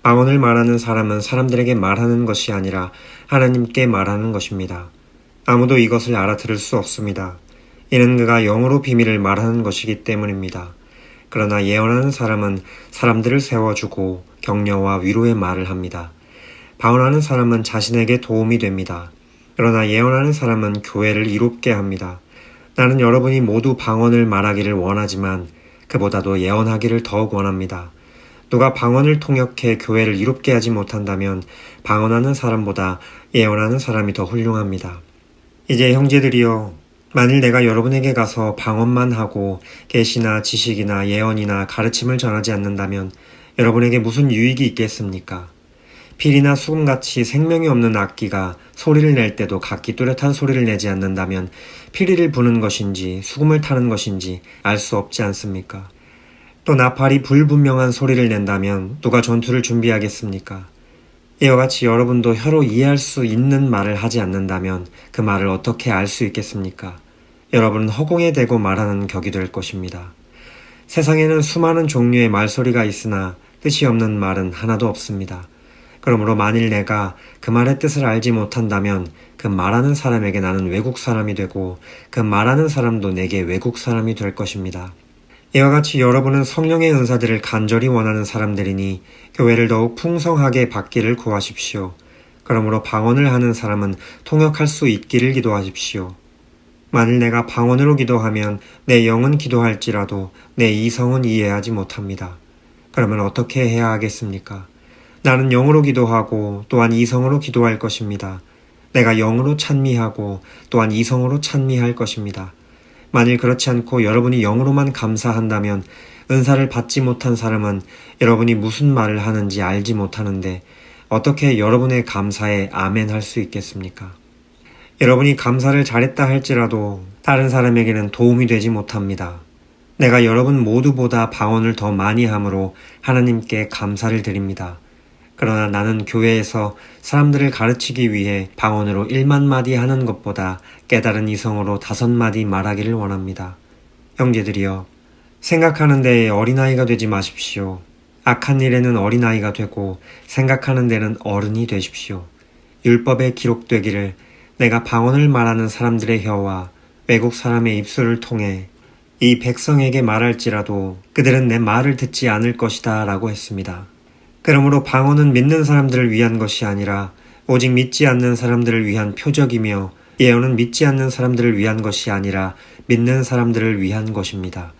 방언을 말하는 사람은 사람들에게 말하는 것이 아니라 하나님께 말하는 것입니다. 아무도 이것을 알아들을 수 없습니다. 이는 그가 영으로 비밀을 말하는 것이기 때문입니다. 그러나 예언하는 사람은 사람들을 세워주고 격려와 위로의 말을 합니다. 방언하는 사람은 자신에게 도움이 됩니다. 그러나 예언하는 사람은 교회를 이롭게 합니다. 나는 여러분이 모두 방언을 말하기를 원하지만 그보다도 예언하기를 더욱 원합니다. 누가 방언을 통역해 교회를 이롭게 하지 못한다면 방언하는 사람보다 예언하는 사람이 더 훌륭합니다. 이제 형제들이여, 만일 내가 여러분에게 가서 방언만 하고 계시나 지식이나 예언이나 가르침을 전하지 않는다면 여러분에게 무슨 유익이 있겠습니까? 필이나 수금같이 생명이 없는 악기가 소리를 낼 때도 각기 뚜렷한 소리를 내지 않는다면 피리를 부는 것인지 수금을 타는 것인지 알 수 없지 않습니까? 또 나팔이 불분명한 소리를 낸다면 누가 전투를 준비하겠습니까? 이와 같이 여러분도 혀로 이해할 수 있는 말을 하지 않는다면 그 말을 어떻게 알 수 있겠습니까? 여러분은 허공에 대고 말하는 격이 될 것입니다. 세상에는 수많은 종류의 말소리가 있으나 뜻이 없는 말은 하나도 없습니다. 그러므로 만일 내가 그 말의 뜻을 알지 못한다면 그 말하는 사람에게 나는 외국 사람이 되고 그 말하는 사람도 내게 외국 사람이 될 것입니다. 이와 같이 여러분은 성령의 은사들을 간절히 원하는 사람들이니 교회를 더욱 풍성하게 받기를 구하십시오. 그러므로 방언을 하는 사람은 통역할 수 있기를 기도하십시오. 만일 내가 방언으로 기도하면 내 영은 기도할지라도 내 이성은 이해하지 못합니다. 그러면 어떻게 해야 하겠습니까? 나는 영으로 기도하고 또한 이성으로 기도할 것입니다. 내가 영으로 찬미하고 또한 이성으로 찬미할 것입니다. 만일 그렇지 않고 여러분이 영으로만 감사한다면 은사를 받지 못한 사람은 여러분이 무슨 말을 하는지 알지 못하는데 어떻게 여러분의 감사에 아멘 할 수 있겠습니까? 여러분이 감사를 잘했다 할지라도 다른 사람에게는 도움이 되지 못합니다. 내가 여러분 모두보다 방언을 더 많이 함으로 하나님께 감사를 드립니다. 그러나 나는 교회에서 사람들을 가르치기 위해 방언으로 1만 마디 하는 것보다 깨달은 이성으로 5마디 말하기를 원합니다. 형제들이여, 생각하는 데에 어린아이가 되지 마십시오. 악한 일에는 어린아이가 되고 생각하는 데는 어른이 되십시오. 율법에 기록되기를 내가 방언을 말하는 사람들의 혀와 외국 사람의 입술을 통해 이 백성에게 말할지라도 그들은 내 말을 듣지 않을 것이다 라고 했습니다. 그러므로 방언은 믿는 사람들을 위한 것이 아니라 오직 믿지 않는 사람들을 위한 표적이며 예언은 믿지 않는 사람들을 위한 것이 아니라 믿는 사람들을 위한 것입니다.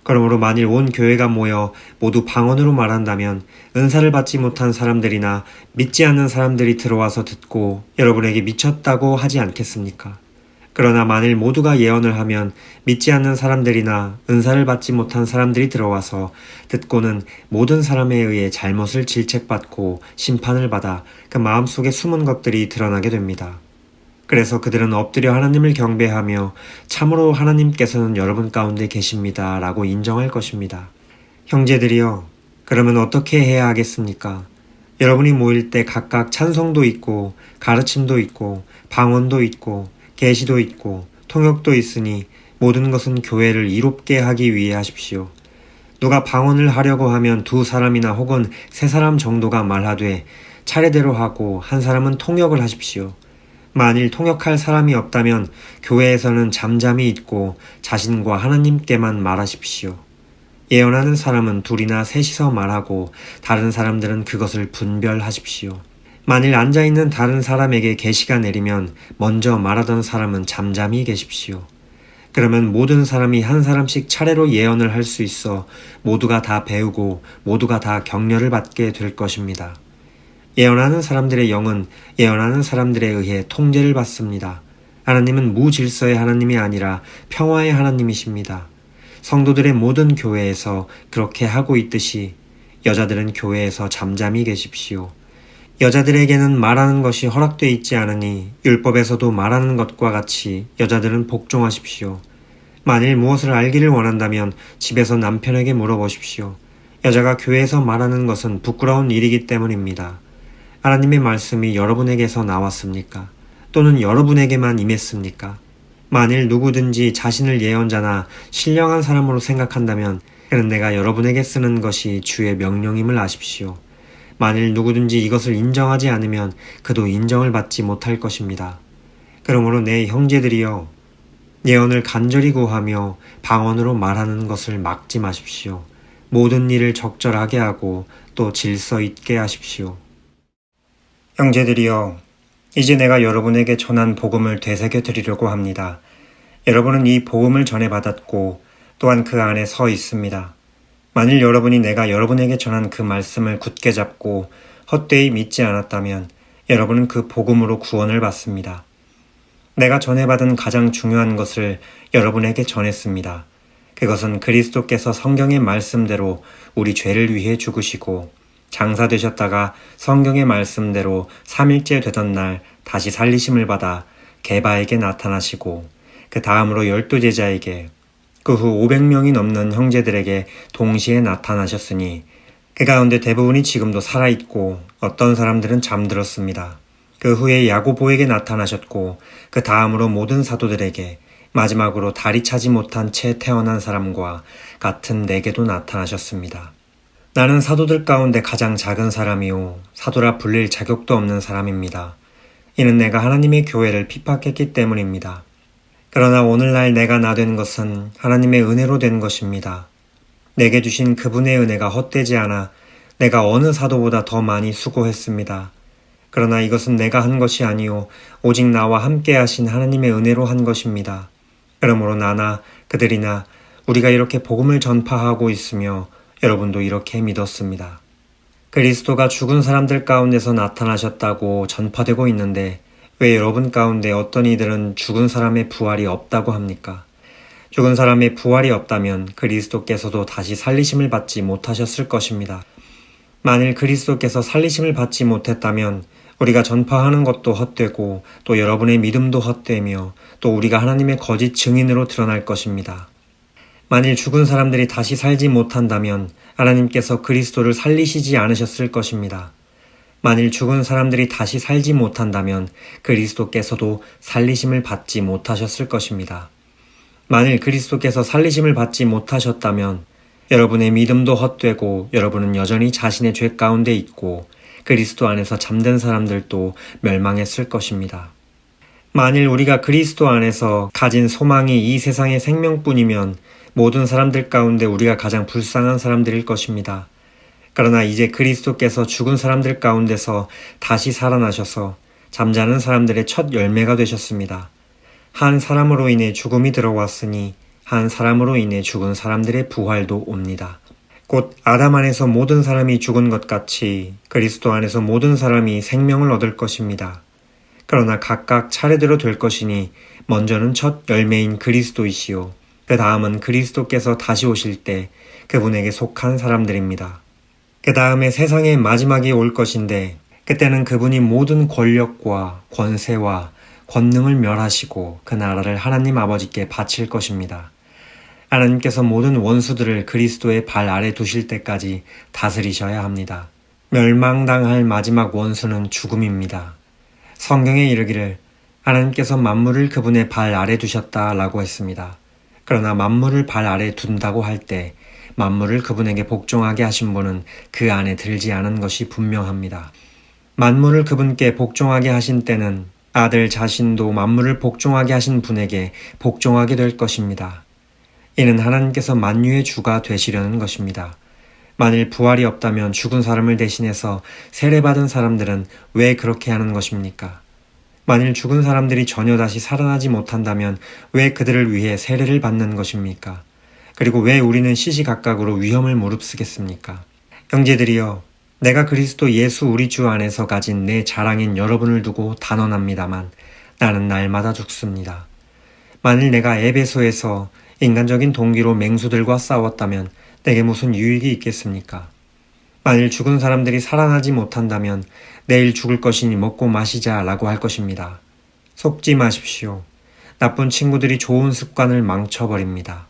그러므로 만일 온 교회가 모여 모두 방언으로 말한다면 은사를 받지 못한 사람들이나 믿지 않는 사람들이 들어와서 듣고 여러분에게 미쳤다고 하지 않겠습니까? 그러나 만일 모두가 예언을 하면 믿지 않는 사람들이나 은사를 받지 못한 사람들이 들어와서 듣고는 모든 사람에 의해 잘못을 질책받고 심판을 받아 그 마음속에 숨은 것들이 드러나게 됩니다. 그래서 그들은 엎드려 하나님을 경배하며 참으로 하나님께서는 여러분 가운데 계십니다 라고 인정할 것입니다. 형제들이여, 그러면 어떻게 해야 하겠습니까? 여러분이 모일 때 각각 찬송도 있고 가르침도 있고 방언도 있고 계시도 있고 통역도 있으니 모든 것은 교회를 이롭게 하기 위해 하십시오. 누가 방언을 하려고 하면 2사람이나 혹은 3사람 정도가 말하되 차례대로 하고 한 사람은 통역을 하십시오. 만일 통역할 사람이 없다면 교회에서는 잠잠히 있고 자신과 하나님께만 말하십시오. 예언하는 사람은 2이나 3이서 말하고 다른 사람들은 그것을 분별하십시오. 만일 앉아있는 다른 사람에게 계시가 내리면 먼저 말하던 사람은 잠잠히 계십시오. 그러면 모든 사람이 한 사람씩 차례로 예언을 할 수 있어 모두가 다 배우고 모두가 다 격려를 받게 될 것입니다. 예언하는 사람들의 영은 예언하는 사람들에 의해 통제를 받습니다. 하나님은 무질서의 하나님이 아니라 평화의 하나님이십니다. 성도들의 모든 교회에서 그렇게 하고 있듯이 여자들은 교회에서 잠잠히 계십시오. 여자들에게는 말하는 것이 허락되어 있지 않으니 율법에서도 말하는 것과 같이 여자들은 복종하십시오. 만일 무엇을 알기를 원한다면 집에서 남편에게 물어보십시오. 여자가 교회에서 말하는 것은 부끄러운 일이기 때문입니다. 하나님의 말씀이 여러분에게서 나왔습니까? 또는 여러분에게만 임했습니까? 만일 누구든지 자신을 예언자나 신령한 사람으로 생각한다면 그는 내가 여러분에게 쓰는 것이 주의 명령임을 아십시오. 만일 누구든지 이것을 인정하지 않으면 그도 인정을 받지 못할 것입니다. 그러므로 내 형제들이여, 예언을 간절히 구하며 방언으로 말하는 것을 막지 마십시오. 모든 일을 적절하게 하고 또 질서 있게 하십시오. 형제들이여, 이제 내가 여러분에게 전한 복음을 되새겨 드리려고 합니다. 여러분은 이 복음을 전해받았고 또한 그 안에 서 있습니다. 만일 여러분이 내가 여러분에게 전한 그 말씀을 굳게 잡고 헛되이 믿지 않았다면 여러분은 그 복음으로 구원을 받습니다. 내가 전해받은 가장 중요한 것을 여러분에게 전했습니다. 그것은 그리스도께서 성경의 말씀대로 우리 죄를 위해 죽으시고 장사되셨다가 성경의 말씀대로 3일째 되던 날 다시 살리심을 받아 게바에게 나타나시고 그 다음으로 12제자에게 그 후 500명이 넘는 형제들에게 동시에 나타나셨으니 그 가운데 대부분이 지금도 살아있고 어떤 사람들은 잠들었습니다. 그 후에 야고보에게 나타나셨고 그 다음으로 모든 사도들에게 마지막으로 다리 차지 못한 채 태어난 사람과 같은 내게도 나타나셨습니다. 나는 사도들 가운데 가장 작은 사람이요 사도라 불릴 자격도 없는 사람입니다. 이는 내가 하나님의 교회를 핍박했기 때문입니다. 그러나 오늘날 내가 나 된 것은 하나님의 은혜로 된 것입니다. 내게 주신 그분의 은혜가 헛되지 않아 내가 어느 사도보다 더 많이 수고했습니다. 그러나 이것은 내가 한 것이 아니요 오직 나와 함께 하신 하나님의 은혜로 한 것입니다. 그러므로 나나 그들이나 우리가 이렇게 복음을 전파하고 있으며 여러분도 이렇게 믿었습니다. 그리스도가 죽은 사람들 가운데서 나타나셨다고 전파되고 있는데 왜 여러분 가운데 어떤 이들은 죽은 사람의 부활이 없다고 합니까? 죽은 사람의 부활이 없다면 그리스도께서도 다시 살리심을 받지 못하셨을 것입니다. 만일 그리스도께서 살리심을 받지 못했다면 우리가 전파하는 것도 헛되고 또 여러분의 믿음도 헛되며 또 우리가 하나님의 거짓 증인으로 드러날 것입니다. 만일 죽은 사람들이 다시 살지 못한다면 하나님께서 그리스도를 살리시지 않으셨을 것입니다. 만일 죽은 사람들이 다시 살지 못한다면 그리스도께서도 살리심을 받지 못하셨을 것입니다. 만일 그리스도께서 살리심을 받지 못하셨다면 여러분의 믿음도 헛되고 여러분은 여전히 자신의 죄 가운데 있고 그리스도 안에서 잠든 사람들도 멸망했을 것입니다. 만일 우리가 그리스도 안에서 가진 소망이 이 세상의 생명뿐이면 모든 사람들 가운데 우리가 가장 불쌍한 사람들일 것입니다. 그러나 이제 그리스도께서 죽은 사람들 가운데서 다시 살아나셔서 잠자는 사람들의 첫 열매가 되셨습니다. 한 사람으로 인해 죽음이 들어왔으니 한 사람으로 인해 죽은 사람들의 부활도 옵니다. 곧 아담 안에서 모든 사람이 죽은 것 같이 그리스도 안에서 모든 사람이 생명을 얻을 것입니다. 그러나 각각 차례대로 될 것이니 먼저는 첫 열매인 그리스도이시요 그 다음은 그리스도께서 다시 오실 때 그분에게 속한 사람들입니다. 그 다음에 세상의 마지막이 올 것인데 그때는 그분이 모든 권력과 권세와 권능을 멸하시고 그 나라를 하나님 아버지께 바칠 것입니다. 하나님께서 모든 원수들을 그리스도의 발 아래 두실 때까지 다스리셔야 합니다. 멸망당할 마지막 원수는 죽음입니다. 성경에 이르기를 하나님께서 만물을 그분의 발 아래 두셨다라고 했습니다. 그러나 만물을 발 아래 둔다고 할 때 만물을 그분에게 복종하게 하신 분은 그 안에 들지 않은 것이 분명합니다. 만물을 그분께 복종하게 하신 때는 아들 자신도 만물을 복종하게 하신 분에게 복종하게 될 것입니다. 이는 하나님께서 만유의 주가 되시려는 것입니다. 만일 부활이 없다면 죽은 사람을 대신해서 세례받은 사람들은 왜 그렇게 하는 것입니까? 만일 죽은 사람들이 전혀 다시 살아나지 못한다면 왜 그들을 위해 세례를 받는 것입니까? 그리고 왜 우리는 시시각각으로 위험을 무릅쓰겠습니까? 형제들이여, 내가 그리스도 예수 우리 주 안에서 가진 내 자랑인 여러분을 두고 단언합니다만 나는 날마다 죽습니다. 만일 내가 에베소에서 인간적인 동기로 맹수들과 싸웠다면 내게 무슨 유익이 있겠습니까? 만일 죽은 사람들이 살아나지 못한다면 내일 죽을 것이니 먹고 마시자 라고 할 것입니다. 속지 마십시오. 나쁜 친구들이 좋은 습관을 망쳐버립니다.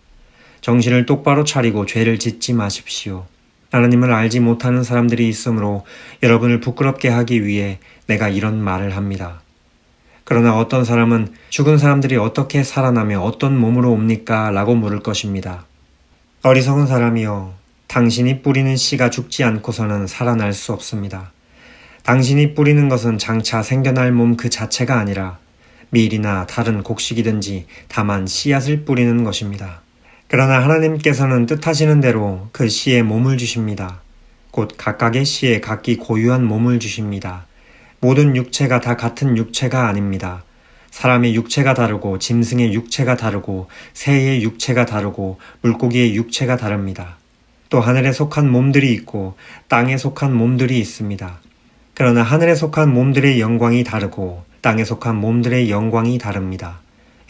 정신을 똑바로 차리고 죄를 짓지 마십시오. 하나님을 알지 못하는 사람들이 있으므로 여러분을 부끄럽게 하기 위해 내가 이런 말을 합니다. 그러나 어떤 사람은 죽은 사람들이 어떻게 살아나며 어떤 몸으로 옵니까? 라고 물을 것입니다. 어리석은 사람이여, 당신이 뿌리는 씨가 죽지 않고서는 살아날 수 없습니다. 당신이 뿌리는 것은 장차 생겨날 몸 그 자체가 아니라 밀이나 다른 곡식이든지 다만 씨앗을 뿌리는 것입니다. 그러나 하나님께서는 뜻하시는 대로 그 씨에 몸을 주십니다. 곧 각각의 씨에 각기 고유한 몸을 주십니다. 모든 육체가 다 같은 육체가 아닙니다. 사람의 육체가 다르고 짐승의 육체가 다르고 새의 육체가 다르고 물고기의 육체가 다릅니다. 또 하늘에 속한 몸들이 있고 땅에 속한 몸들이 있습니다. 그러나 하늘에 속한 몸들의 영광이 다르고 땅에 속한 몸들의 영광이 다릅니다.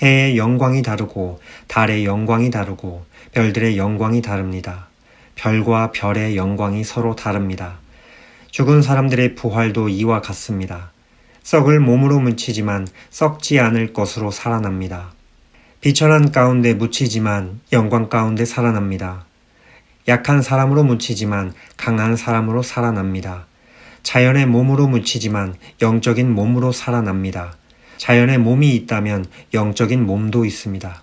해의 영광이 다르고 달의 영광이 다르고 별들의 영광이 다릅니다. 별과 별의 영광이 서로 다릅니다. 죽은 사람들의 부활도 이와 같습니다. 썩을 몸으로 묻히지만 썩지 않을 것으로 살아납니다. 비천한 가운데 묻히지만 영광 가운데 살아납니다. 약한 사람으로 묻히지만 강한 사람으로 살아납니다. 자연의 몸으로 묻히지만 영적인 몸으로 살아납니다. 자연의 몸이 있다면 영적인 몸도 있습니다.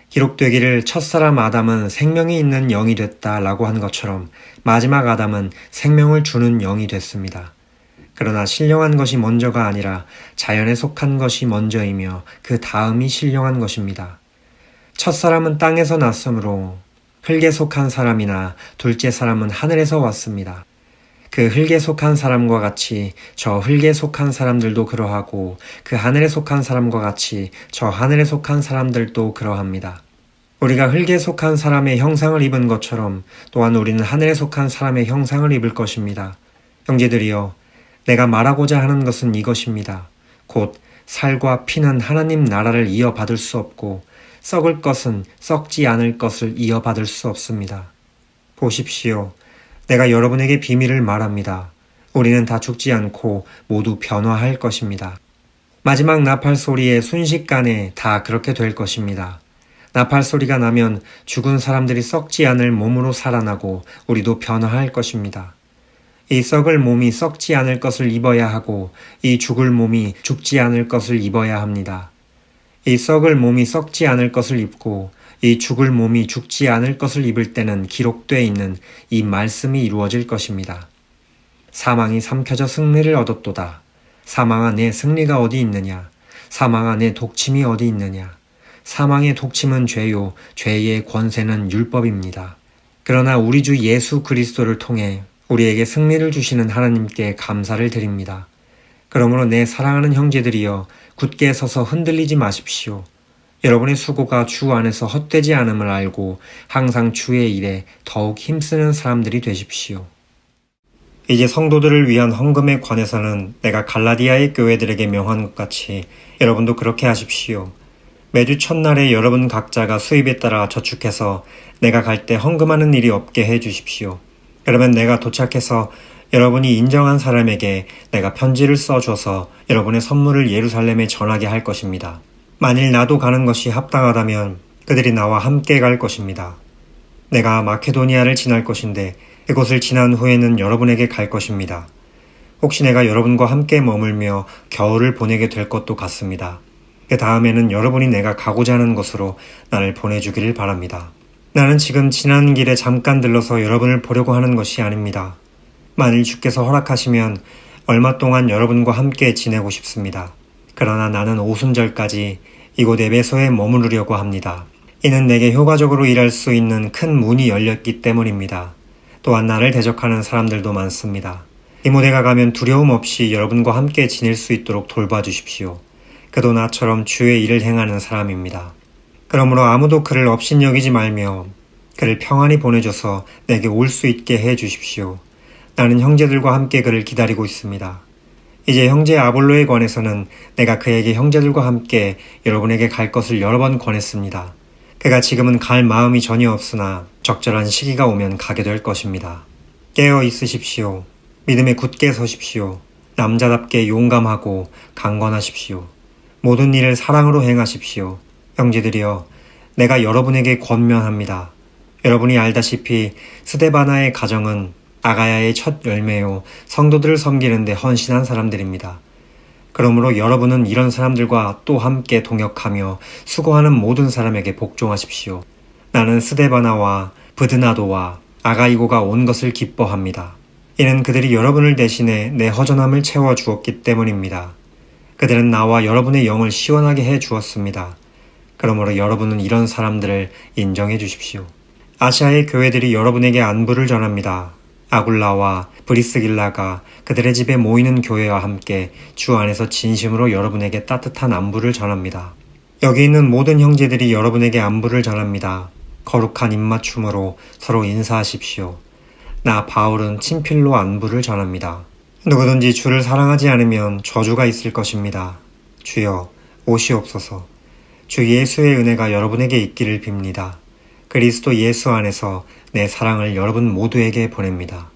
기록되기를 첫사람 아담은 생명이 있는 영이 됐다 라고 한 것처럼 마지막 아담은 생명을 주는 영이 됐습니다. 그러나 신령한 것이 먼저가 아니라 자연에 속한 것이 먼저이며 그 다음이 신령한 것입니다. 첫사람은 땅에서 났으므로 흙에 속한 사람이나 둘째 사람은 하늘에서 왔습니다. 그 흙에 속한 사람과 같이 저 흙에 속한 사람들도 그러하고 그 하늘에 속한 사람과 같이 저 하늘에 속한 사람들도 그러합니다. 우리가 흙에 속한 사람의 형상을 입은 것처럼 또한 우리는 하늘에 속한 사람의 형상을 입을 것입니다. 형제들이여, 내가 말하고자 하는 것은 이것입니다. 곧 살과 피는 하나님 나라를 이어받을 수 없고 썩을 것은 썩지 않을 것을 이어받을 수 없습니다. 보십시오. 내가 여러분에게 비밀을 말합니다. 우리는 다 죽지 않고 모두 변화할 것입니다. 마지막 나팔 소리에 순식간에 다 그렇게 될 것입니다. 나팔 소리가 나면 죽은 사람들이 썩지 않을 몸으로 살아나고 우리도 변화할 것입니다. 이 썩을 몸이 썩지 않을 것을 입어야 하고 이 죽을 몸이 죽지 않을 것을 입어야 합니다. 이 썩을 몸이 썩지 않을 것을 입고 이 죽을 몸이 죽지 않을 것을 입을 때는 기록되어 있는 이 말씀이 이루어질 것입니다. 사망이 삼켜져 승리를 얻었도다. 사망아, 내 승리가 어디 있느냐? 사망아, 내 독침이 어디 있느냐? 사망의 독침은 죄요, 죄의 권세는 율법입니다. 그러나 우리 주 예수 그리스도를 통해 우리에게 승리를 주시는 하나님께 감사를 드립니다. 그러므로 내 사랑하는 형제들이여, 굳게 서서 흔들리지 마십시오. 여러분의 수고가 주 안에서 헛되지 않음을 알고 항상 주의 일에 더욱 힘쓰는 사람들이 되십시오. 이제 성도들을 위한 헌금에 관해서는 내가 갈라디아의 교회들에게 명한 것 같이 여러분도 그렇게 하십시오. 매주 첫날에 여러분 각자가 수입에 따라 저축해서 내가 갈 때 헌금하는 일이 없게 해 주십시오. 그러면 내가 도착해서 여러분이 인정한 사람에게 내가 편지를 써줘서 여러분의 선물을 예루살렘에 전하게 할 것입니다. 만일 나도 가는 것이 합당하다면 그들이 나와 함께 갈 것입니다. 내가 마케도니아를 지날 것인데 그곳을 지난 후에는 여러분에게 갈 것입니다. 혹시 내가 여러분과 함께 머물며 겨울을 보내게 될 것도 같습니다. 그 다음에는 여러분이 내가 가고자 하는 곳으로 나를 보내주기를 바랍니다. 나는 지금 지나는 길에 잠깐 들러서 여러분을 보려고 하는 것이 아닙니다. 만일 주께서 허락하시면 얼마 동안 여러분과 함께 지내고 싶습니다. 그러나 나는 오순절까지 이곳 에베소에 머무르려고 합니다. 이는 내게 효과적으로 일할 수 있는 큰 문이 열렸기 때문입니다. 또한 나를 대적하는 사람들도 많습니다. 디모데가 가면 두려움 없이 여러분과 함께 지낼 수 있도록 돌봐주십시오. 그도 나처럼 주의 일을 행하는 사람입니다. 그러므로 아무도 그를 업신여기지 말며 그를 평안히 보내줘서 내게 올 수 있게 해 주십시오. 나는 형제들과 함께 그를 기다리고 있습니다. 이제 형제 아볼로에 관해서는 내가 그에게 형제들과 함께 여러분에게 갈 것을 여러 번 권했습니다. 그가 지금은 갈 마음이 전혀 없으나 적절한 시기가 오면 가게 될 것입니다. 깨어 있으십시오. 믿음에 굳게 서십시오. 남자답게 용감하고 강건하십시오. 모든 일을 사랑으로 행하십시오. 형제들이여, 내가 여러분에게 권면합니다. 여러분이 알다시피 스데바나의 가정은 아가야의 첫 열매요 성도들을 섬기는 데 헌신한 사람들입니다. 그러므로 여러분은 이런 사람들과 또 함께 동역하며 수고하는 모든 사람에게 복종하십시오. 나는 스데바나와 브드나도와 아가이고가 온 것을 기뻐합니다. 이는 그들이 여러분을 대신해 내 허전함을 채워주었기 때문입니다. 그들은 나와 여러분의 영을 시원하게 해 주었습니다. 그러므로 여러분은 이런 사람들을 인정해 주십시오. 아시아의 교회들이 여러분에게 안부를 전합니다. 아굴라와 브리스길라가 그들의 집에 모이는 교회와 함께 주 안에서 진심으로 여러분에게 따뜻한 안부를 전합니다. 여기 있는 모든 형제들이 여러분에게 안부를 전합니다. 거룩한 입맞춤으로 서로 인사하십시오. 나 바울은 친필로 안부를 전합니다. 누구든지 주를 사랑하지 않으면 저주가 있을 것입니다. 주여, 오시옵소서. 주 예수의 은혜가 여러분에게 있기를 빕니다. 그리스도 예수 안에서 내 사랑을 여러분 모두에게 보냅니다.